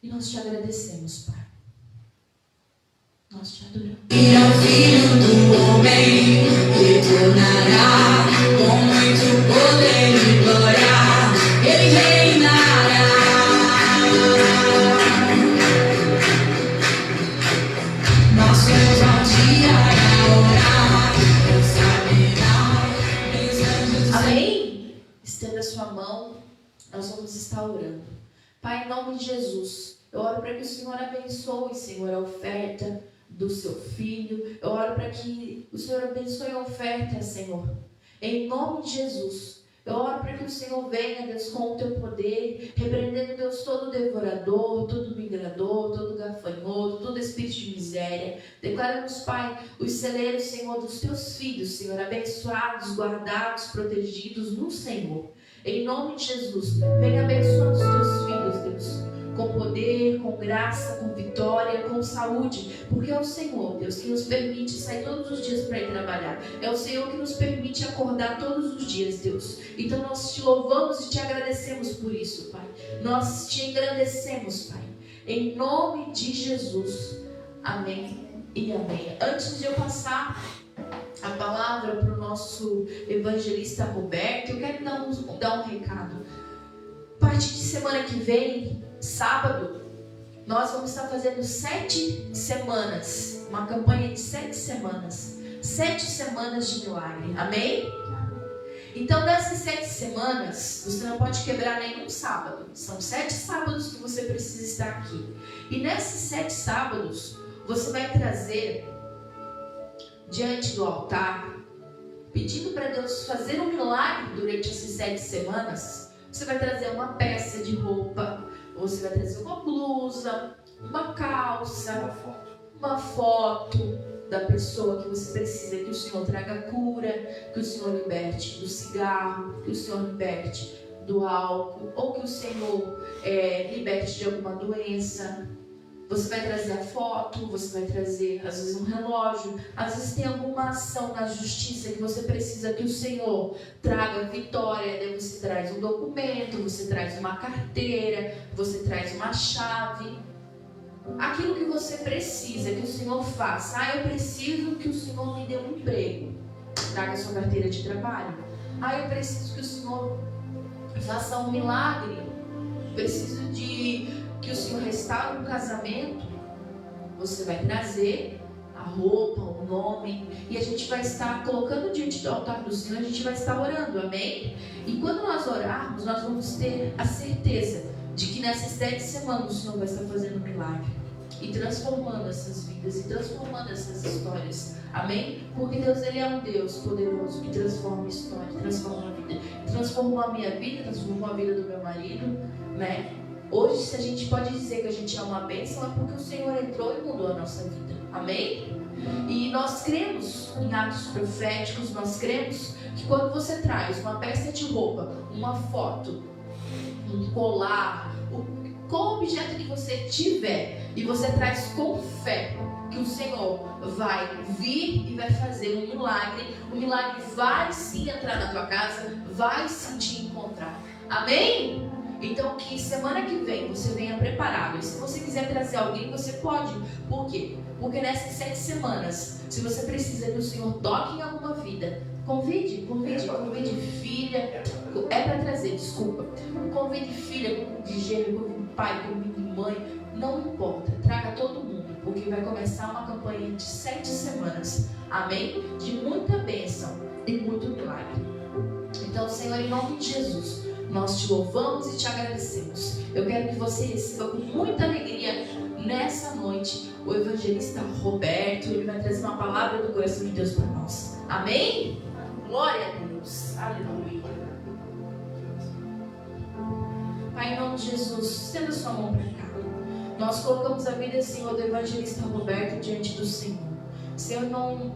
E nós te agradecemos, Pai. Nós te adoramos. E ao Filho do Homem retornará com muito poder e glória. Ele reinará. Nós vamos ao dia orar. Amém? Estenda a sua mão. Nós vamos estar orando. Pai, em nome de Jesus, eu oro para que o Senhor abençoe, Senhor, a oferta do seu filho. Eu oro para que o Senhor abençoe a oferta, Senhor. Em nome de Jesus. Eu oro para que o Senhor venha, Deus, com o teu poder, repreendendo, Deus, todo devorador, todo migrador, todo gafanhoto, todo espírito de miséria. Declara-nos, Pai, os celeiros, Senhor, dos teus filhos, Senhor, abençoados, guardados, protegidos no Senhor. Em nome de Jesus, venha abençoando os teus filhos, Deus, com poder, com graça, com vitória, com saúde, porque é o Senhor, Deus, que nos permite sair todos os dias para ir trabalhar. É o Senhor que nos permite acordar todos os dias, Deus. Então nós te louvamos e te agradecemos por isso, Pai. Nós te engrandecemos, Pai. Em nome de Jesus. Amém e amém. Antes de eu passar a palavra para o nosso evangelista Roberto, eu quero dar um recado. A partir de semana que vem, sábado, nós vamos estar fazendo 7 semanas, uma campanha de 7 semanas, 7 semanas de milagre, amém? Então nessas 7 semanas, você não pode quebrar nenhum sábado, são 7 sábados que você precisa estar aqui, e nesses 7 sábados, você vai trazer diante do altar, pedindo para Deus fazer um milagre durante essas 7 semanas. Você vai trazer uma peça de roupa, você vai trazer uma blusa, uma calça, uma foto da pessoa que você precisa, que o Senhor traga cura, que o Senhor liberte do cigarro, que o Senhor liberte do álcool, ou que o Senhor liberte de alguma doença. Você vai trazer a foto, você vai trazer às vezes um relógio, às vezes tem alguma ação na justiça que você precisa que o Senhor traga vitória. Daí você traz um documento, você traz uma carteira, você traz uma chave. Aquilo que você precisa que o Senhor faça. Eu preciso que o Senhor me dê um emprego. Traga a sua carteira de trabalho. Eu preciso que o Senhor faça um milagre. Preciso que o Senhor restaure um casamento. Você vai trazer a roupa, o nome, e a gente vai estar colocando diante do altar do Senhor, a gente vai estar orando, amém? E quando nós orarmos, nós vamos ter a certeza de que nessas 7 semanas o Senhor vai estar fazendo um milagre e transformando essas vidas e transformando essas histórias, amém? Porque Deus, Ele é um Deus poderoso que transforma a história, transforma a vida, transformou a minha vida, transformou a vida do meu marido, né? Hoje, se a gente pode dizer que a gente é uma bênção, é porque o Senhor entrou e mudou a nossa vida. Amém? E nós cremos em atos proféticos, nós cremos que quando você traz uma peça de roupa, uma foto, um colar, qual objeto que você tiver, e você traz com fé, que o Senhor vai vir e vai fazer um milagre. O milagre vai sim entrar na tua casa, vai sim te encontrar. Amém? Então que semana que vem você venha preparado. E se você quiser trazer alguém, você pode. Por quê? Porque nessas 7 semanas, se você precisa que o Senhor toque em alguma vida, convide filha. É para trazer, desculpa. Convide filha, convide gêmeo, convide pai, convide mãe. Não importa, traga todo mundo, porque vai começar uma campanha de 7 semanas. Amém? De muita bênção e muito milagre. Então, Senhor, em nome de Jesus, nós te louvamos e te agradecemos. Eu quero que você receba com muita alegria nessa noite o evangelista Roberto. Ele vai trazer uma palavra do coração de Deus para nós. Amém? Glória a Deus. Aleluia. Pai, em nome de Jesus, estenda sua mão para cá. Nós colocamos a vida, Senhor, do evangelista Roberto diante do Senhor. Senhor, não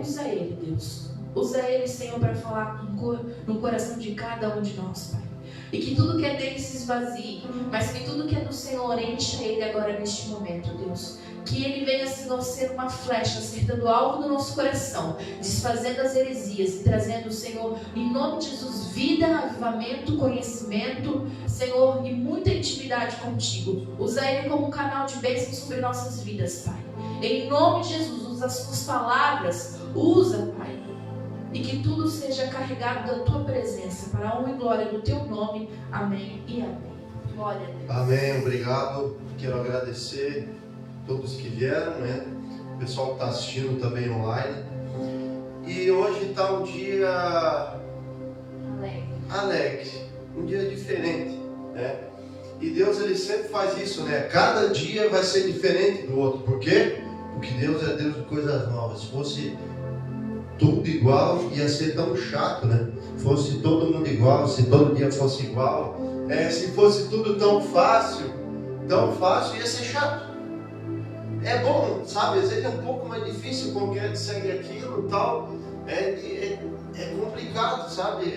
usa ele, Deus. Usa ele, Senhor, para falar no coração de cada um de nós, Pai. E que tudo que é dele se esvazie, mas que tudo que é do Senhor encha ele agora neste momento, Deus. Que ele venha, Senhor, ser uma flecha acertando o alvo do nosso coração, desfazendo as heresias e trazendo, Senhor, em nome de Jesus, vida, avivamento, conhecimento, Senhor, e muita intimidade contigo. Usa ele como um canal de bênção sobre nossas vidas, Pai. Em nome de Jesus, usa as tuas palavras, usa, Pai. E que tudo seja carregado da tua presença, para a honra e glória do teu nome. Amém e amém. Glória a Deus. Amém, obrigado. Quero agradecer a todos que vieram, né? O pessoal que está assistindo também online. E hoje está um dia alegre, um dia diferente, né? E Deus, ele sempre faz isso, né? Cada dia vai ser diferente do outro. Por quê? Porque Deus é Deus de coisas novas. Se fosse tudo igual, ia ser tão chato, né? Fosse todo mundo igual, se todo dia fosse igual, se fosse tudo tão fácil, ia ser chato. É bom, sabe? Às vezes é um pouco mais difícil, como que segue aquilo e tal. É complicado, sabe?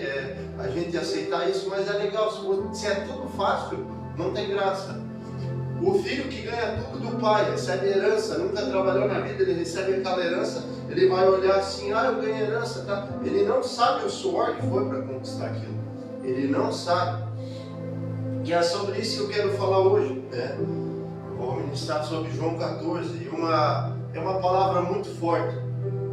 A gente aceitar isso, mas é legal. Se é tudo fácil, não tem graça. O filho que ganha tudo do pai, recebe herança, nunca trabalhou na vida, ele recebe aquela herança, ele vai olhar assim, eu ganhei herança, tá? Ele não sabe o suor que foi para conquistar aquilo. Ele não sabe. E é sobre isso que eu quero falar hoje, né? Vou ministrar sobre João 14. E é uma palavra muito forte,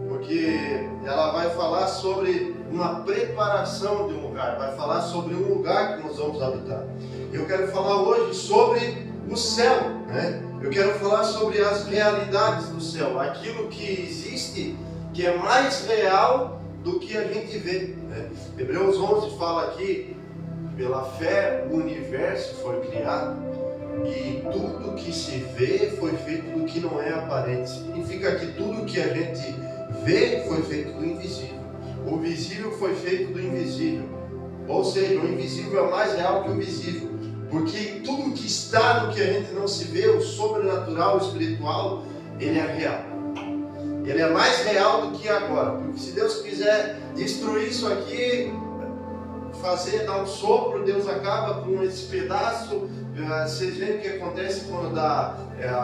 porque ela vai falar sobre uma preparação de um lugar, vai falar sobre um lugar que nós vamos habitar. Eu quero falar hoje sobre o céu, né? Eu quero falar sobre as realidades do céu, aquilo que existe, que é mais real do que a gente vê, né? Hebreus 11 fala aqui, pela fé o universo foi criado e tudo que se vê foi feito do que não é aparente. Significa que tudo que a gente vê foi feito do invisível. O visível foi feito do invisível. Ou seja, o invisível é mais real que o visível. Porque tudo que está no que a gente não se vê, o sobrenatural, o espiritual, ele é real. Ele é mais real do que agora. Porque se Deus quiser destruir isso aqui, dar um sopro, Deus acaba com esse pedaço. Vocês veem o que acontece quando dá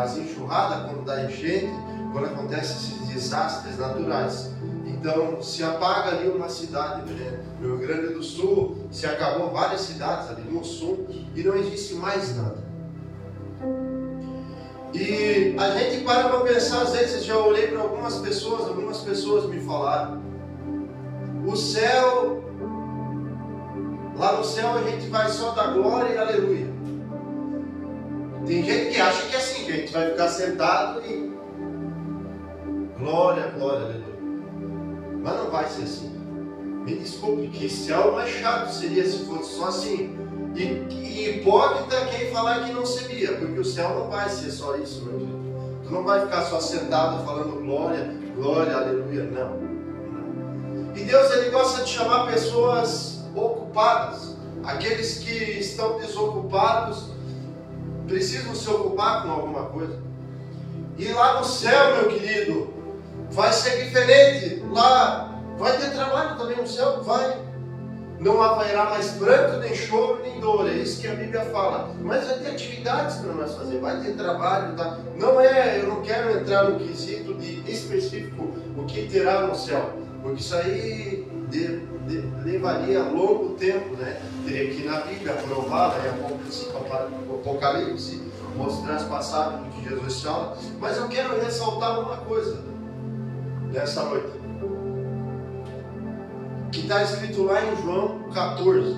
as enxurradas, quando dá enchente, quando acontecem esses desastres naturais. Então, se apaga ali uma cidade, né? No Rio Grande do Sul, se acabou várias cidades ali no sul e não existe mais nada. E a gente para pensar, às vezes, já olhei para algumas pessoas me falaram, o céu, lá no céu a gente vai só dar glória e aleluia. Tem gente que acha que é assim, que a gente vai ficar sentado e glória, glória, aleluia. Mas não vai ser assim. Me desculpe, que céu mais chato seria se fosse só assim. E hipócrita quem falar que não seria, porque o céu não vai ser só isso, meu querido. Tu não vai ficar só sentado falando glória, glória, aleluia, não. E Deus, ele gosta de chamar pessoas ocupadas. Aqueles que estão desocupados precisam se ocupar com alguma coisa. E lá no céu, meu querido, vai ser diferente. Lá vai ter trabalho também no céu, vai. Não haverá mais pranto, nem choro, nem dor. É isso que a Bíblia fala. Mas vai ter atividades para nós fazer, vai ter trabalho, tá? Eu não quero entrar no quesito de específico o que terá no céu, porque isso aí levaria longo tempo, né? Teria que ir na Bíblia provar, Apocalipse, mostrar as passagens do que Jesus fala. Mas eu quero ressaltar uma coisa nessa noite, que está escrito lá em João 14.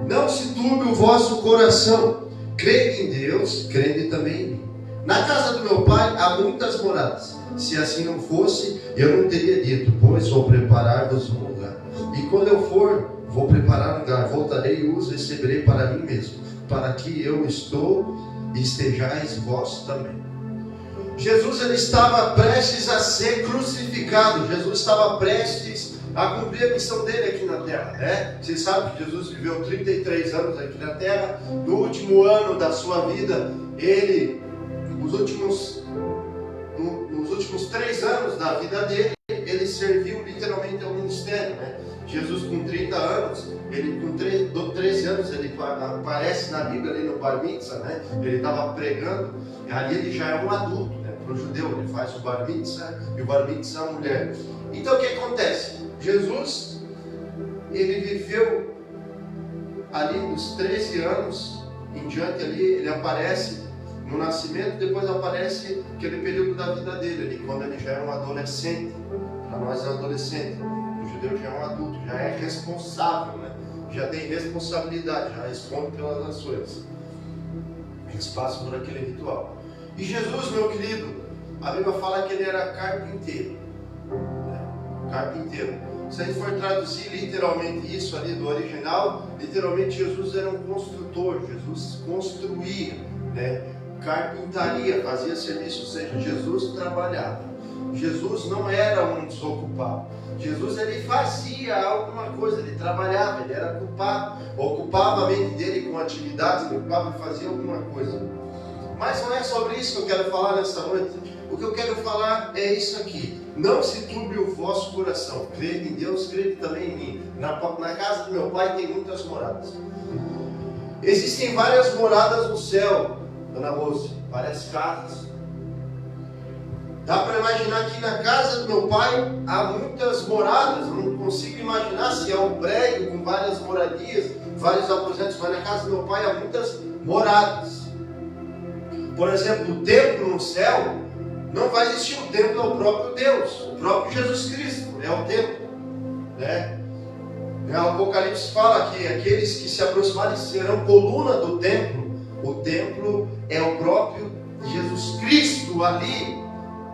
Não se turbe o vosso coração, crede em Deus, crede também em mim. Na casa do meu pai há muitas moradas. Se assim não fosse, eu não teria dito, pois vou preparar-vos um lugar. E quando eu for, vou preparar um lugar, voltarei e os receberei para mim mesmo, para que eu estou e estejais vós também. Jesus, ele estava prestes a ser crucificado. Jesus estava prestes a cumprir a missão dele aqui na terra, né? Vocês sabem que Jesus viveu 33 anos aqui na terra. No último ano da sua vida, nos últimos 3 anos da vida dele, ele serviu literalmente ao ministério, né? Jesus com 30 anos, ele com 13 anos, ele aparece na Bíblia ali no Bar Mitzvah, né? Ele estava pregando, e ali ele já é um adulto, né? Para o judeu, ele faz o Bar Mitzvah, e o Bar Mitzvah é a mulher. Então o que acontece? Jesus, ele viveu ali dos 13 anos em diante ali, ele aparece no nascimento, depois aparece aquele período da vida dele ali, quando ele já é um adolescente. Para nós é um adolescente, o judeu já é um adulto, já é responsável, né? Já tem responsabilidade, já responde pelas ações. Eles passam por aquele ritual. E Jesus, meu querido, a Bíblia fala que ele era carpinteiro. Carpinteiro. Se a gente for traduzir literalmente isso ali do original, literalmente Jesus era um construtor, Jesus construía, né? Carpintaria, fazia serviço, ou seja, Jesus trabalhava. Jesus não era um desocupado. Jesus, ele fazia alguma coisa, ele trabalhava, ele era ocupava a mente dele com atividades, ele ocupava e fazia alguma coisa. Mas não é sobre isso que eu quero falar nesta noite. O que eu quero falar é isso aqui. Não se turbe o vosso coração. Crede em Deus, crede também em mim. Na casa do meu pai tem muitas moradas. Existem várias moradas no céu, Dona Rose, várias casas. Dá para imaginar que na casa do meu pai há muitas moradas. Eu não consigo imaginar se é um prédio com várias moradias, vários aposentos, mas na casa do meu pai há muitas moradas. Por exemplo, o templo no céu, não vai existir um templo, é o próprio Deus, o próprio Jesus Cristo é o templo, né? O Apocalipse fala que aqueles que se aproximarem serão coluna do templo. O templo é o próprio Jesus Cristo ali,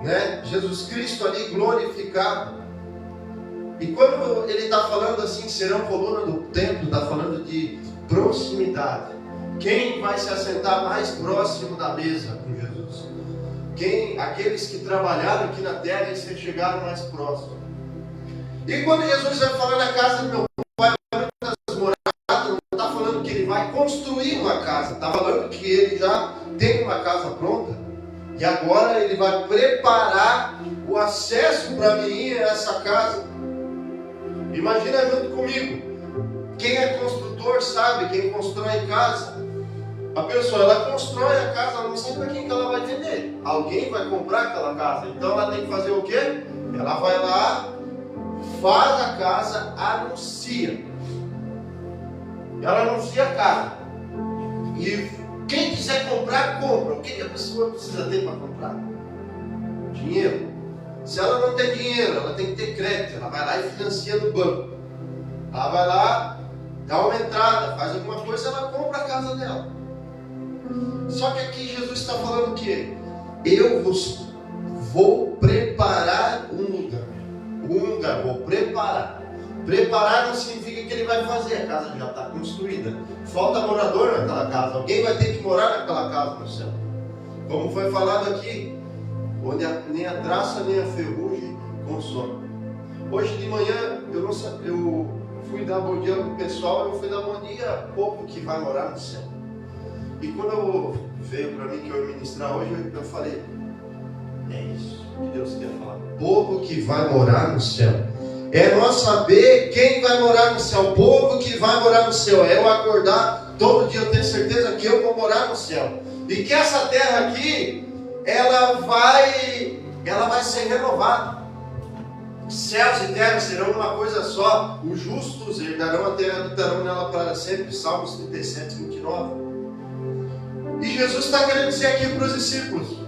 né? Jesus Cristo ali glorificado. E quando ele está falando assim, serão coluna do templo, está falando de proximidade. Quem vai se assentar mais próximo da mesa com Jesus? Aqueles que trabalharam aqui na terra e se chegaram mais próximos. E quando Jesus vai falar na casa do meu pai, muitas moradas, não está falando que ele vai construir uma casa, está falando que ele já tem uma casa pronta. E agora ele vai preparar o acesso para mim a essa casa. Imagina junto comigo. Quem é construtor sabe, quem constrói casa. A pessoa, ela constrói a casa, ela não sabe para quem que ela vai vender. Alguém vai comprar aquela casa. Então ela tem que fazer o quê? Ela vai lá, faz a casa, anuncia. Ela anuncia a casa. E quem quiser comprar, compra. O que a pessoa precisa ter para comprar? Dinheiro. Se ela não tem dinheiro, ela tem que ter crédito. Ela vai lá e financia no banco. Ela vai lá, dá uma entrada, faz alguma coisa, ela compra a casa dela. Só que aqui Jesus está falando o quê? Eu vos vou preparar um lugar. Vou preparar. Preparar não significa que ele vai fazer, a casa já está construída. Falta morador naquela casa, alguém vai ter que morar naquela casa no céu. Como foi falado aqui, onde nem a traça nem a ferrugem consome. Hoje de manhã eu fui dar bom dia para o pessoal, eu fui dar bom dia a povo que vai morar no céu. E quando veio para mim que eu ia ministrar hoje, eu falei, é isso que Deus quer falar. Povo que vai morar no céu. É nós saber quem vai morar no céu. O povo que vai morar no céu. É eu acordar todo dia, eu tenho certeza que eu vou morar no céu. E que essa terra aqui, ela vai ser renovada. Céus e terra serão uma coisa só. Os justos herdarão a terra, habitarão nela para sempre. Salmos 37, 29. E Jesus está querendo dizer aqui para os discípulos.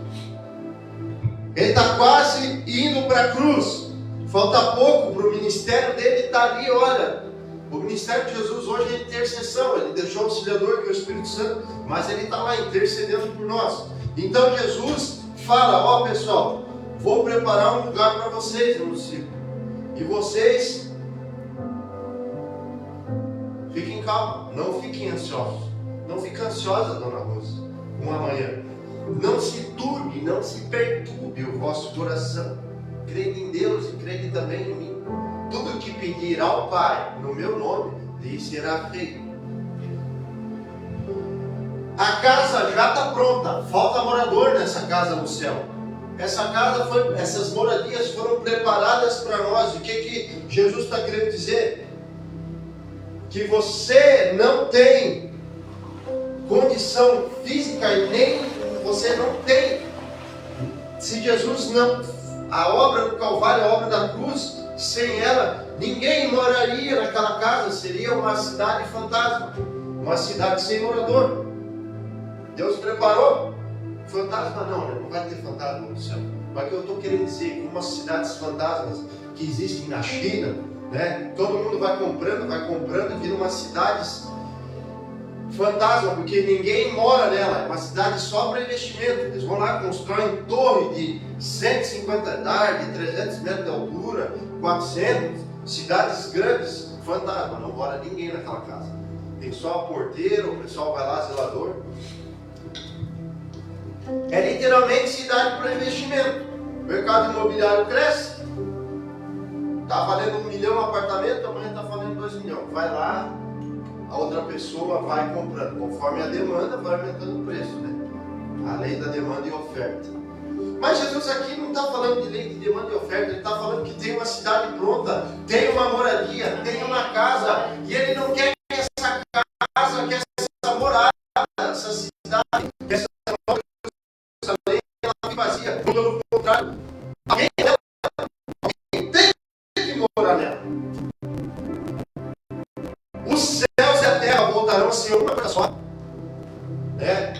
Ele está quase indo para a cruz. Falta pouco para o ministério dele estar ali, olha. O ministério de Jesus hoje é intercessão. Ele deixou o auxiliador, que é o Espírito Santo, mas ele está lá intercedendo por nós. Então Jesus fala, ó pessoal, vou preparar um lugar para vocês, meus discípulos. E vocês fiquem calmos, não fiquem ansiosos. Não fique ansiosa, Dona Rosa, uma manhã. Não se turbe, não se perturbe o vosso coração. Crede em Deus e crede também em mim. Tudo que pedir ao Pai, no meu nome, lhe será feito. A casa já está pronta. Falta morador nessa casa no céu. essas moradias foram preparadas para nós. O que Jesus está querendo dizer? Que você não tem condição física e nem você não tem. Se Jesus não, a obra do Calvário, a obra da cruz, sem ela, ninguém moraria naquela casa. Seria uma cidade fantasma, uma cidade sem morador. Deus preparou. Fantasma não, né? Não vai ter fantasma no céu. Mas o que eu estou querendo dizer, que umas cidades fantasmas que existem na China, né? Todo mundo vai comprando e vira umas cidades fantasma, porque ninguém mora nela. É uma cidade só para investimento. Eles vão lá, constroem torre de 150 andares, de 300 metros de altura, 400, cidades grandes, fantasma, não mora ninguém naquela casa. Tem só a porteira, o pessoal vai lá, zelador. É literalmente cidade para investimento. O mercado imobiliário cresce. Está valendo 1 milhão um apartamento, amanhã está valendo 2 milhões. Vai lá, a outra pessoa vai comprando. Conforme a demanda, vai aumentando o preço, né? A lei da demanda e oferta. Mas Jesus aqui não está falando de lei de demanda e oferta. Ele está falando que tem uma cidade pronta, tem uma moradia, tem uma casa. E ele não quer que essa casa, que essa morada, essa cidade, essa lei, ela fique vazia. Pelo contrário, alguém tem que morar nela. Os céus e a terra voltarão a ser uma coisa só.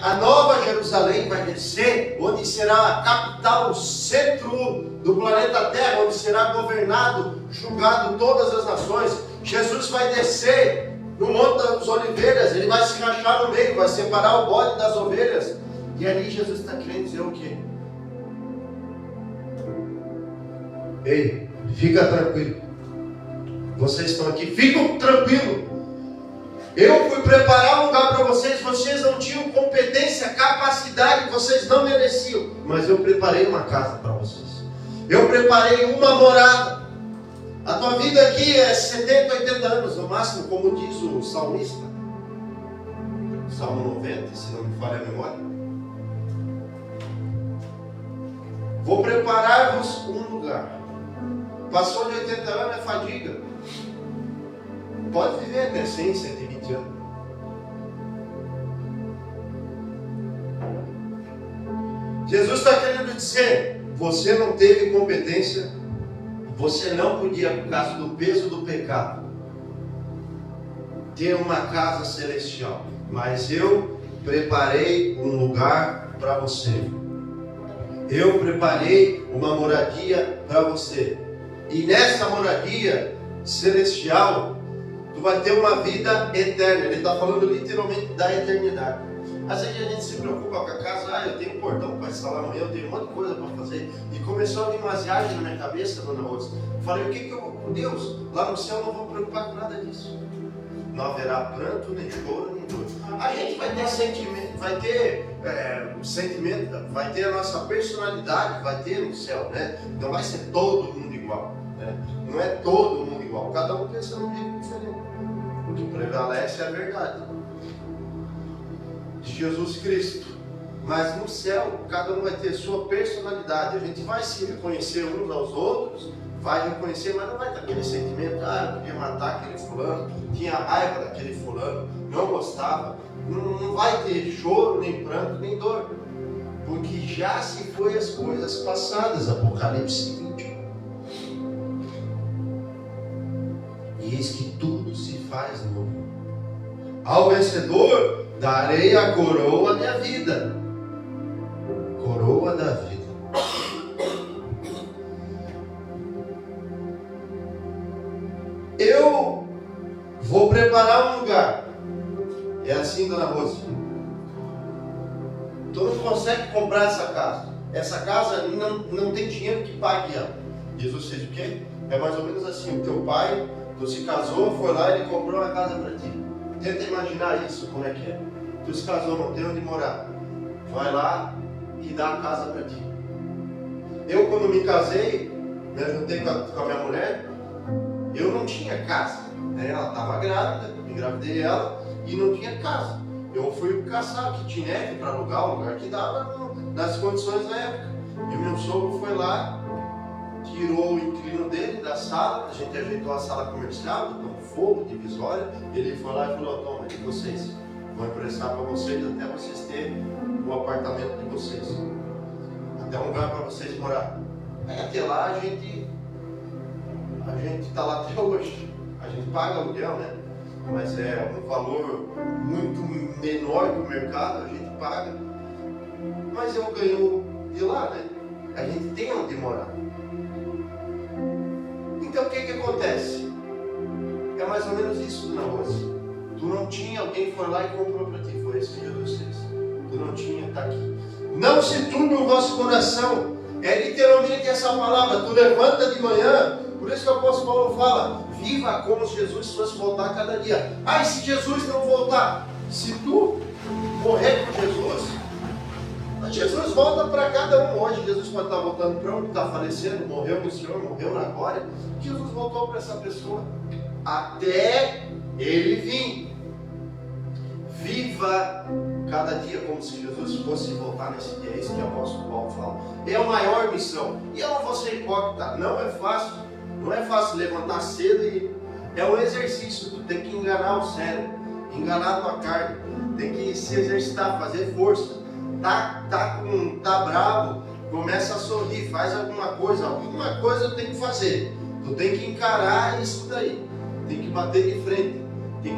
A Nova Jerusalém vai descer, onde será a capital, o centro do planeta Terra, onde será governado, julgado todas as nações. Jesus vai descer no Monte das Oliveiras, ele vai se rachar no meio, vai separar o bode das ovelhas. E ali Jesus está querendo dizer o quê? Ei, fica tranquilo. Vocês estão aqui, fiquem tranquilos. Eu fui preparar um lugar para vocês. Vocês não tinham competência, capacidade, vocês não mereciam. Mas eu preparei uma casa para vocês. Eu preparei uma morada. A tua vida aqui é 70, 80 anos no máximo, como diz o salmista. Salmo 90, se não me falha a memória. Vou preparar-vos um lugar. Passou de 80 anos é fadiga. Pode viver até 100, 120 anos. Jesus está querendo dizer, você não teve competência, você não podia, por causa do peso do pecado, ter uma casa celestial. Mas eu preparei um lugar para você. Eu preparei uma moradia para você. E nessa moradia celestial, tu vai ter uma vida eterna. Ele está falando literalmente da eternidade. Às vezes a gente se preocupa com a casa. Eu tenho um portão para instalar amanhã, eu tenho um monte de coisa para fazer. E começou a vir umas viagens na minha cabeça, dona Rosa. Falei, o que eu vou com Deus? Lá no céu eu não vou me preocupar com nada disso. Não haverá pranto, nem choro, nem dor. A gente vai ter sentimento, vai ter a nossa personalidade, vai ter no céu, né? Não vai ser todo mundo igual, né? Não é todo mundo igual, cada um pensa num jeito diferente. O que prevalece é a verdade de Jesus Cristo. Mas no céu, cada um vai ter sua personalidade. A gente vai se reconhecer uns aos outros, vai reconhecer, mas não vai ter aquele sentimento, eu podia matar aquele fulano, tinha raiva daquele fulano, não gostava. Não vai ter choro, nem pranto, nem dor, porque já se foi as coisas passadas. Apocalipse 21. E eis que tudo se faz novo. Ao vencedor darei a coroa da vida. Coroa da vida. Eu vou preparar um lugar. É assim, dona Rosa. Tu não consegue comprar essa casa. Essa casa não tem dinheiro que pague ela. Jesus fez o quê? É mais ou menos assim. O teu pai, tu se casou, foi lá e ele comprou uma casa para ti. Tenta imaginar isso, como é que é. Tu se casou, não tem onde morar. Vai lá e dá a casa para ti. Eu, quando me casei, me juntei com a minha mulher, eu não tinha casa. Ela estava grávida, engravidei ela e não tinha casa. Eu fui caçar kitnet para alugar um lugar que dava nas condições da época. E o meu sogro foi lá, tirou o inquilino dele da sala, a gente ajeitou a sala comercial, botou um fogo, divisória, ele foi lá e falou: toma, de vocês, vou emprestar para vocês até vocês terem o apartamento de vocês, até um lugar para vocês morar. Aí até lá a gente está lá até hoje, a gente paga aluguel, né? Mas é um valor muito menor que o mercado, a gente paga, mas eu ganho de lá, né? A gente tem onde morar. Então o que acontece? É mais ou menos isso, Dona Rosa. Tu não tinha, alguém foi lá e comprou para ti, foi isso que Jesus fez. Tu não tinha, está aqui. Não se turbe o vosso coração. É literalmente essa palavra. Tu levanta de manhã, por isso que o apóstolo Paulo fala: viva como se Jesus fosse voltar cada dia. Ah, e se Jesus não voltar? Se tu morrer com Jesus volta para cada um. Hoje Jesus pode estar voltando para um que está falecendo, morreu no Senhor, morreu na glória. Jesus voltou para essa pessoa até ele vir. Viva cada dia como se Jesus fosse voltar nesse dia. É isso que o apóstolo Paulo fala. É a maior missão. E eu não vou ser hipócrita, não é fácil. Não é fácil levantar cedo e é um exercício. Tu tem que enganar o cérebro, enganar a tua carne, tem que se exercitar, fazer força. Tá bravo, começa a sorrir, faz alguma coisa tem que fazer. Tu tem que encarar isso daí, tem que bater de frente e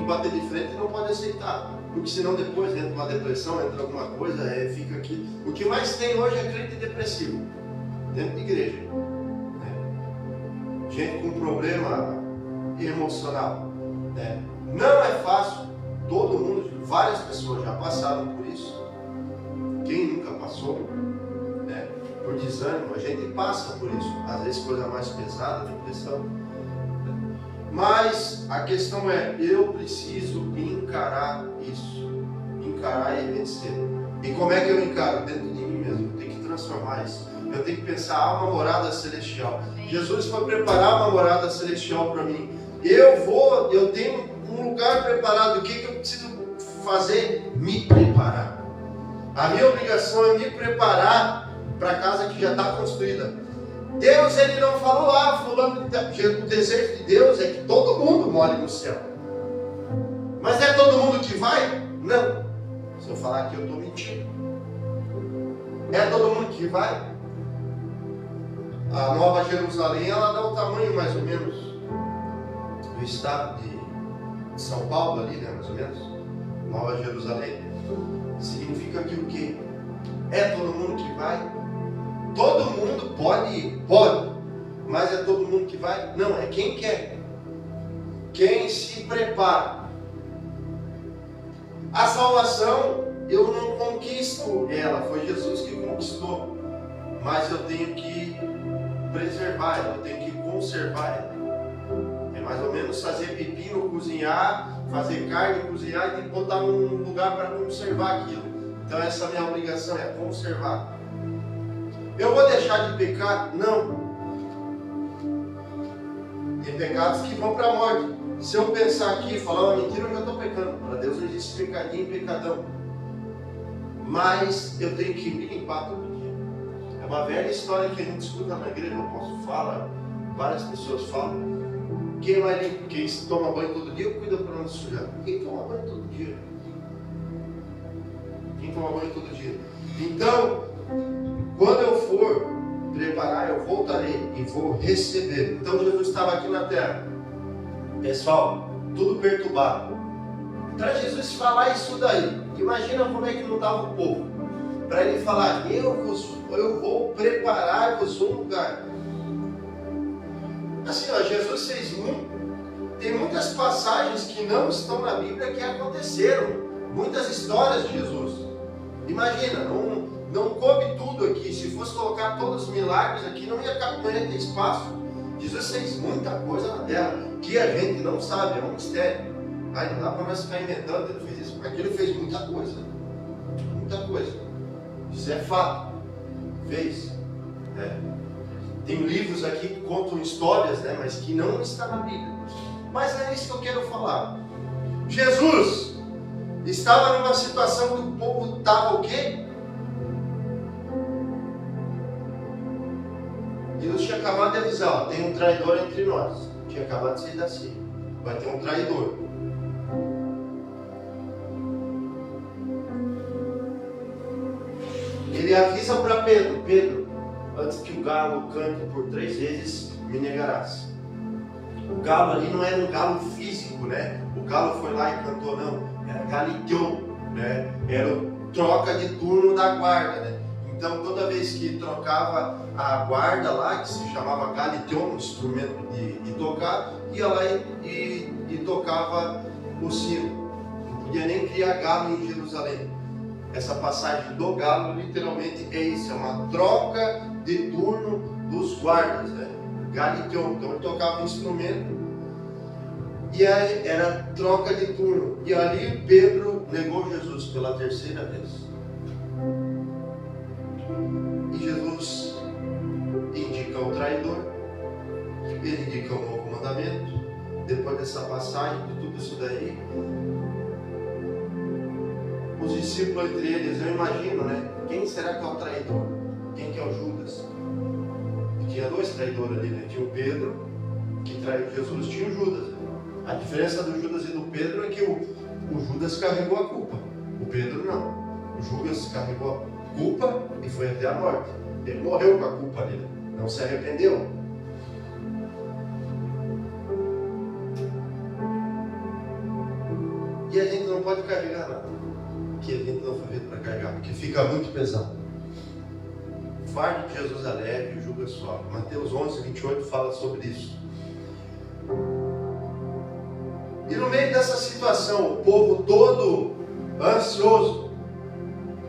não pode aceitar, porque senão depois entra uma depressão, entra alguma coisa, fica aqui. O que mais tem hoje é crente depressivo dentro de igreja, né? Gente com problema emocional, né? Não é fácil, todo mundo, várias pessoas já passaram por isso. Quem nunca passou, né, por desânimo? A gente passa por isso, às vezes coisa mais pesada, depressão. Mas a questão é, eu preciso encarar isso, encarar e vencer. E como é que eu encaro? Dentro de mim mesmo, eu tenho que transformar isso. Eu tenho que pensar, uma morada celestial. Jesus foi preparar uma morada celestial para mim. Eu tenho um lugar preparado. O que eu preciso fazer? Me preparar. A minha obrigação é me preparar para a casa que já está construída. Deus, ele não falou, fulano, o desejo de Deus é que todo mundo more no céu. Mas é todo mundo que vai? Não. Se eu falar aqui, eu estou mentindo. É todo mundo que vai? A Nova Jerusalém, ela dá o tamanho mais ou menos do estado de São Paulo ali, né, mais ou menos. Nova Jerusalém. Significa que o quê? É todo mundo que vai? Todo mundo pode ir? Pode. Mas é todo mundo que vai? Não, é quem quer. Quem se prepara. A salvação, eu não conquisto ela, foi Jesus que conquistou. Mas eu tenho que preservar ela, eu tenho que conservar ela. É mais ou menos fazer pepino, cozinhar, fazer carne, cozinhar e tem que botar num lugar para conservar aquilo. Então essa é a minha obrigação, é conservar. Eu vou deixar de pecar? Não. Tem pecados que vão para a morte. Se eu pensar aqui e falar uma mentira, eu já estou pecando. Para Deus não existe pecadinho e pecadão. Mas eu tenho que me limpar todo dia. É uma velha história que a gente escuta na igreja, eu posso falar, várias pessoas falam. Quem vai limpo? Quem toma banho todo dia ou cuida para não sujar? Quem toma banho todo dia? Quem toma banho todo dia? Então, quando eu for preparar, eu voltarei e vou receber. Então Jesus estava aqui na terra. Pessoal, tudo perturbado. Para Jesus falar isso daí, imagina como é que não estava o povo. Para ele falar, eu vou preparar-vos um lugar. Assim, Jesus fez tem muitas passagens que não estão na Bíblia que aconteceram. Muitas histórias de Jesus. Imagina, não coube tudo aqui. Se fosse colocar todos os milagres aqui, não ia ter espaço. Jesus fez muita coisa na terra que a gente não sabe, é um mistério. Aí não dá para nós ficar inventando, ele fez isso, porque ele fez muita coisa. Muita coisa. Isso é fato. Fez. Tem livros aqui que contam histórias, né, mas que não está na Bíblia. Mas é isso que eu quero falar. Jesus estava numa situação que o povo estava o quê? Jesus tinha acabado de avisar, ó, tem um traidor entre nós. Tinha acabado de sair da ceia. Vai ter um traidor. Ele avisa para Pedro: Pedro, antes que o galo cante por 3 vezes, me negarás. O galo ali não era um galo físico, né? O galo foi lá e cantou, não. Era galition, né? Era troca de turno da guarda, né? Então toda vez que trocava a guarda lá, que se chamava galition, um instrumento de tocar, ia lá e tocava o sino. Não podia nem criar galo em Jerusalém. Essa passagem do galo literalmente é isso, é uma troca de turno dos guardas, né? Galition, então ele tocava o instrumento e aí era troca de turno. E ali Pedro negou Jesus pela 3ª vez. E Jesus indica o traidor, ele indica o novo mandamento. Depois dessa passagem, de tudo isso daí, os discípulos entre eles, eu imagino, né? Quem será que é o traidor? Quem que é o Judas? E tinha 2 traidores ali, né? Tinha o Pedro, que traiu Jesus, tinha o Judas. A diferença do Judas e do Pedro é que o Judas carregou a culpa, o Pedro não. O Judas carregou a culpa e foi até a morte. Ele morreu com a culpa dele, não se arrependeu. E a gente não pode carregar nada que a gente não foi feito para carregar, porque fica muito pesado. O fardo de Jesus é leve, o jugo é suave. Mateus 11, 28 fala sobre isso. E no meio dessa situação, o povo todo ansioso,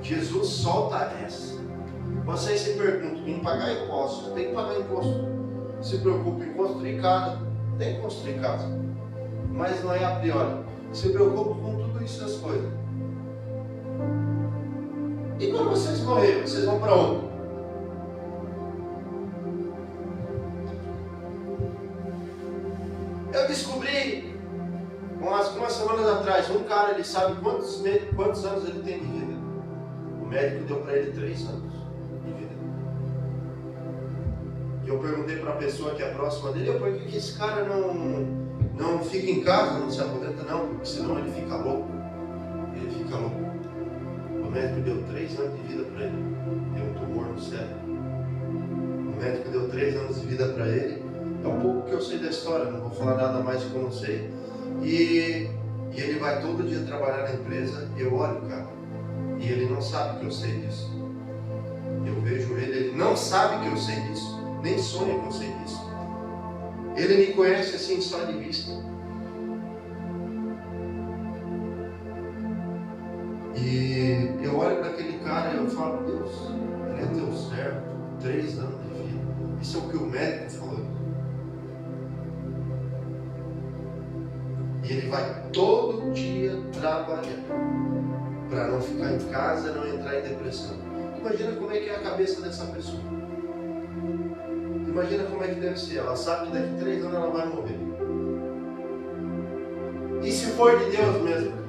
Jesus solta essa. Vocês se perguntam, tem que pagar imposto? Tem que pagar imposto. Se preocupa em construir casa? Tem que construir casa. Mas não é a priori. Se preocupa com tudo isso, as coisas. E quando vocês morrerem, vocês vão para onde? Eu descobri umas semanas atrás, um cara, ele sabe quantos anos ele tem de vida. O médico deu para ele 3 anos de vida. E eu perguntei para a pessoa que é próxima dele, por que esse cara não fica em casa, não se aposenta? Não, porque senão ele fica louco. Ele fica louco. O médico deu 3 anos de vida para ele. Deu um tumor no cérebro. O médico deu 3 anos de vida para ele. É um pouco que eu sei da história, não vou falar nada mais que eu não sei. E ele vai todo dia trabalhar na empresa. Eu olho, cara, e ele não sabe que eu sei disso. Eu vejo ele não sabe que eu sei disso. Nem sonha que eu sei disso. Ele me conhece assim só de vista. E eu olho para aquele cara e eu falo, Deus, ele é teu servo, 3 anos de vida. Isso é o que o médico falou. E ele vai todo dia trabalhar para não ficar em casa, não entrar em depressão. Imagina como é que é a cabeça dessa pessoa. Imagina como é que deve ser. Ela sabe que daqui 3 anos ela vai morrer. E se for de Deus mesmo?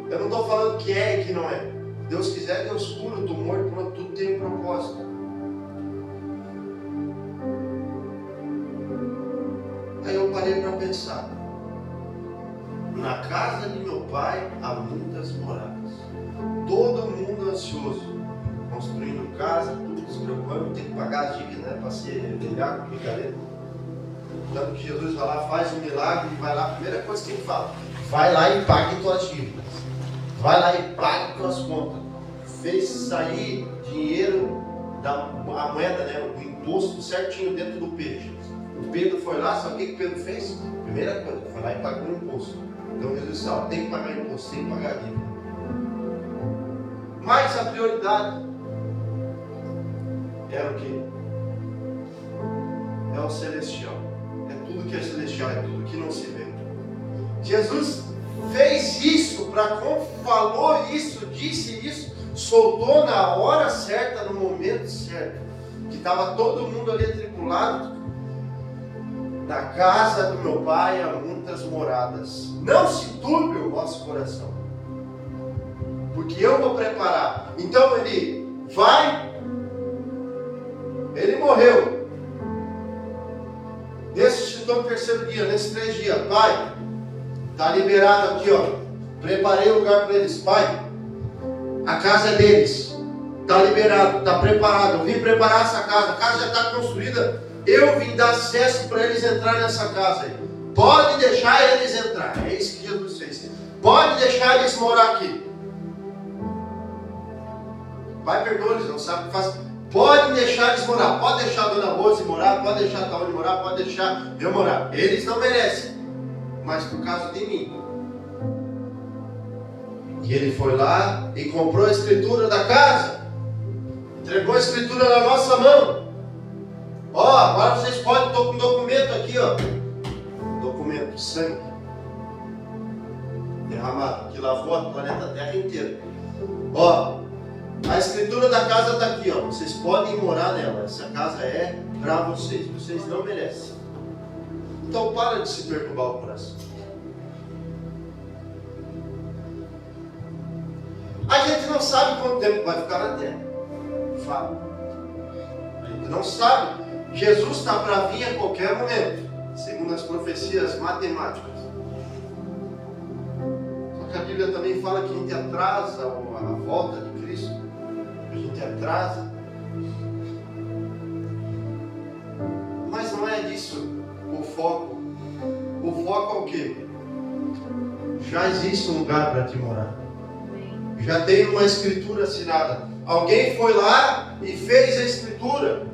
Eu não estou falando que é e que não é. Deus quiser, Deus cura o tumor, pronto, tudo tem um propósito. Aí eu parei para pensar. Na casa de meu pai há muitas moradas. Todo mundo ansioso, construindo casa, tudo se preocupando, tem que pagar as dívidas, né, para ser velhaco, picareta. Tanto que Jesus vai lá, faz um milagre e vai lá, a primeira coisa que ele fala, vai lá e pague tuas dívidas. Vai lá e pague tuas contas. Fez sair dinheiro da moeda, né, o imposto certinho dentro do peixe. O Pedro foi lá, sabe o que Pedro fez? Primeira coisa, foi lá e pagou o imposto. Então Jesus disse, ó, tem que pagar imposto, tem que pagar dívida. Mas a prioridade era o quê? É o celestial. É tudo que é celestial, é tudo que não se vê. Jesus fez isso, falou isso, disse isso, soltou na hora certa, no momento certo. Que estava todo mundo ali atribulado. Na casa do meu pai há muitas moradas. Não se turbe o vosso coração, porque eu vou preparar. Então ele vai, ele morreu, terceiro dia, nesses 3 dias, Pai, está liberado aqui, ó. Preparei o lugar para eles, Pai. A casa é deles. Está liberado, está preparado. Eu vim preparar essa casa. A casa já está construída. Eu vim dar acesso para eles entrarem nessa casa aí. Pode deixar eles entrar. É isso que Jesus fez. Pode deixar eles morar aqui. Pai, perdoa, eles não sabem o que faz. Pode deixar eles morar. Pode deixar a dona Rose morar. Pode deixar a Taone morar. Pode deixar eu morar. Eles não merecem. Mas por causa de mim. E ele foi lá e comprou a escritura da casa. Entregou a escritura na nossa mão. Ó, agora vocês podem, estou com um documento aqui, ó. Documento, sangue. Derramado, que lavou a planeta Terra inteira. Ó, a escritura da casa está aqui, ó. Vocês podem morar nela. Essa casa é para vocês. Vocês não merecem. Então para de se perturbar o coração. A gente não sabe quanto tempo vai ficar na terra. Fala. A gente não sabe. Jesus está para vir a qualquer momento, segundo as profecias matemáticas. Só que a Bíblia também fala que a gente atrasa a volta de Cristo. A gente atrasa. Mas não é disso o foco. O foco é o quê? Já existe um lugar para te morar. Já tem uma escritura assinada. Alguém foi lá e fez a escritura.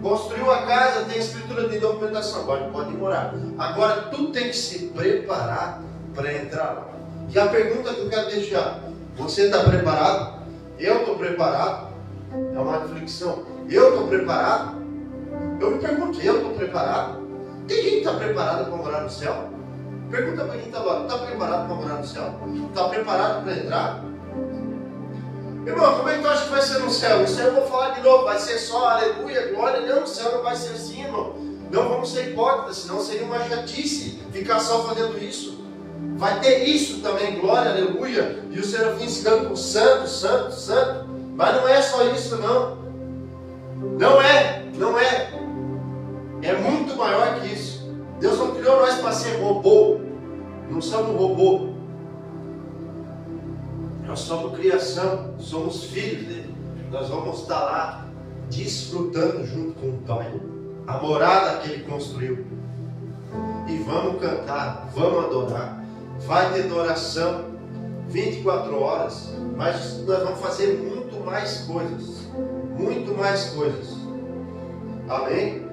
Construiu a casa, tem escritura de documentação. Agora pode morar. Agora tu tem que se preparar para entrar lá. E a pergunta que eu quero deixar: você está preparado? Eu estou preparado? É uma reflexão. Eu estou preparado? Eu me pergunto, eu estou preparado? Tem gente que está preparada para morar no céu? Pergunta para quem está lá: está preparado para morar no céu? Está preparado para entrar? Irmão, como é que tu acha que vai ser no céu? No céu eu vou falar de novo, vai ser só aleluia, glória. Não, no céu não vai ser assim, irmão. Não vamos ser hipócritas, senão seria uma chatice ficar só fazendo isso. Vai ter isso também, glória, aleluia. E os serafins cantam santo, santo, santo. Mas não é só isso, não. Não é. É muito maior que isso. Deus não criou nós para ser robô. Não somos robô. Nós somos criação, somos filhos dele. Nós vamos estar lá desfrutando junto com o Pai a morada que ele construiu. E vamos cantar, vamos adorar. Vai ter adoração 24 horas, mas nós vamos fazer muito mais coisas. Muito mais coisas. Amém?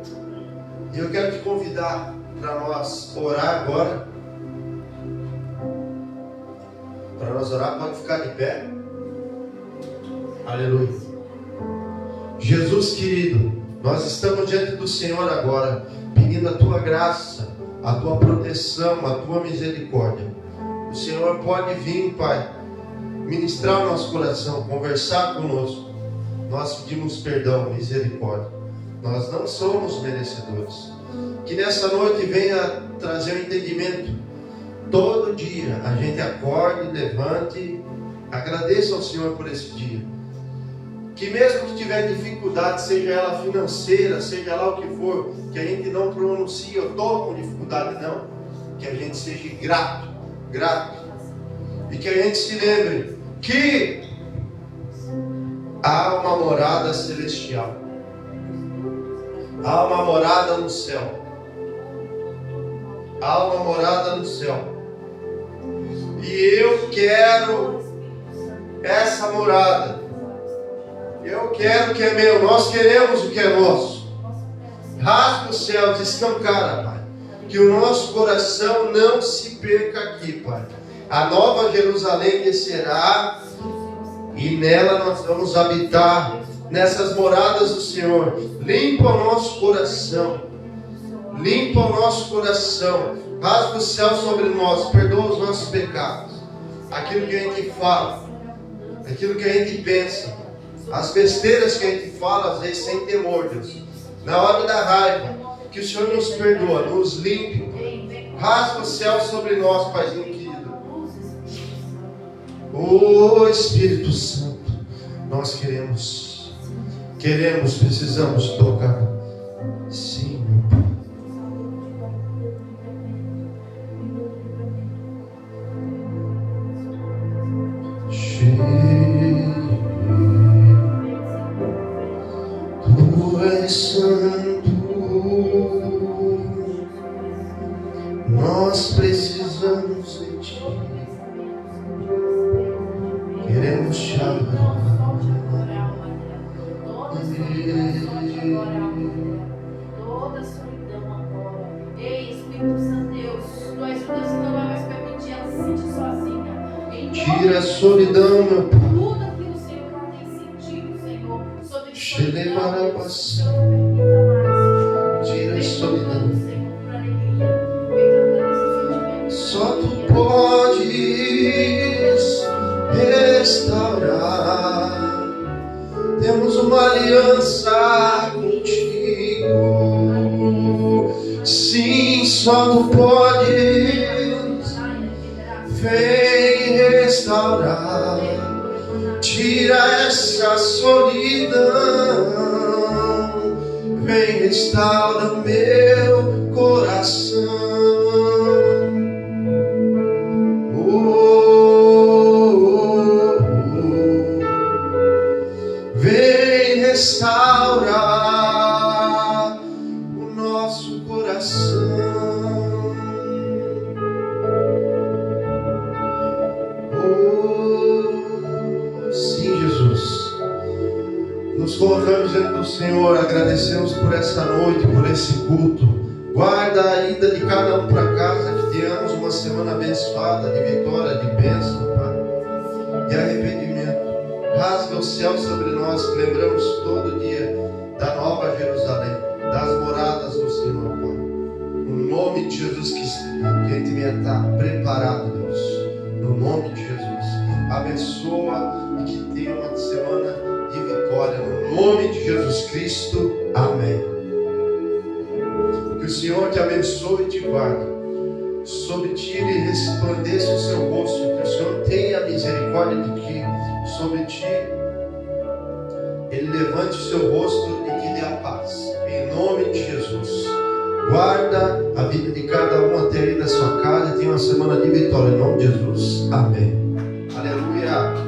E eu quero te convidar para nós orar agora. Para nós orar, pode ficar de pé. Aleluia. Jesus querido, nós estamos diante do Senhor agora, pedindo a tua graça, a tua proteção, a tua misericórdia. O Senhor pode vir, Pai, ministrar o nosso coração, conversar conosco. Nós pedimos perdão, misericórdia. Nós não somos merecedores. Que nessa noite venha trazer um entendimento. Todo dia a gente acorde, levante, agradeça ao Senhor por esse dia. Que mesmo que tiver dificuldade, seja ela financeira, seja lá o que for, que a gente não pronuncie, eu estou com dificuldade, não. Que a gente seja grato. E que a gente se lembre que há uma morada celestial. Há uma morada no céu. Há uma morada no céu. E eu quero essa morada. Eu quero o que é meu. Nós queremos o que é nosso. Rasga os céus, escancara, Pai. Que o nosso coração não se perca aqui, Pai. A nova Jerusalém descerá e nela nós vamos habitar, nessas moradas do Senhor. Limpa o nosso coração. Limpa o nosso coração. Rasga o céu sobre nós. Perdoa os nossos pecados. Aquilo que a gente fala. Aquilo que a gente pensa. As besteiras que a gente fala, às vezes sem temor, Deus. Na hora da raiva. Que o Senhor nos perdoa. Nos limpe. Rasga o céu sobre nós, Paizinho querido. Ô Espírito Santo. Nós precisamos tocar. Sim, meu Pai. Santo, nós precisamos de Ti, queremos te adorar. Toda solidão agora. Ei, Espírito Santo Deus, Tu és o Deus que não vai mais permitir ela se sentir sozinha. Tira a solidão, meu Pai. Tudo aquilo, Senhor, que ela tem sentido, Senhor, sobre solidão. Deus, não permita mais. Tira a solidão. Senhor, por alegria. Vem trocando esse sentimento. Só Tu podes restaurar. Temos uma aliança contigo. Sim, só Tu podes. Vem restaurar. Tira essa solidão. Vem restaura meu coração. Vem restaurar o nosso coração. Sim, Jesus. Nos colocamos diante do Senhor, agradecemos por essa noite, por esse culto. Guarda a ida de cada um para casa, que tenhamos uma semana abençoada, de vitória, de bênção, Pai, de arrependimento. Rasga o céu sobre nós, que lembramos todo dia da Nova Jerusalém, das moradas do Senhor, Pai. No nome de Jesus, que a gente venha estar preparado, Deus. No nome de Jesus. Abençoa e que tenha uma semana de vitória. No nome de Jesus Cristo. Amém. Que o Senhor te abençoe e te guarde. Sobre ti Ele resplandeça o seu rosto. Que o Senhor tenha misericórdia de ti. Sobre ti Ele levante o seu rosto e te dê a paz. Em nome de Jesus. Guarda a vida de cada um até aí da sua casa e tenha uma semana de vitória. Em nome de Jesus. Amém. Aleluia.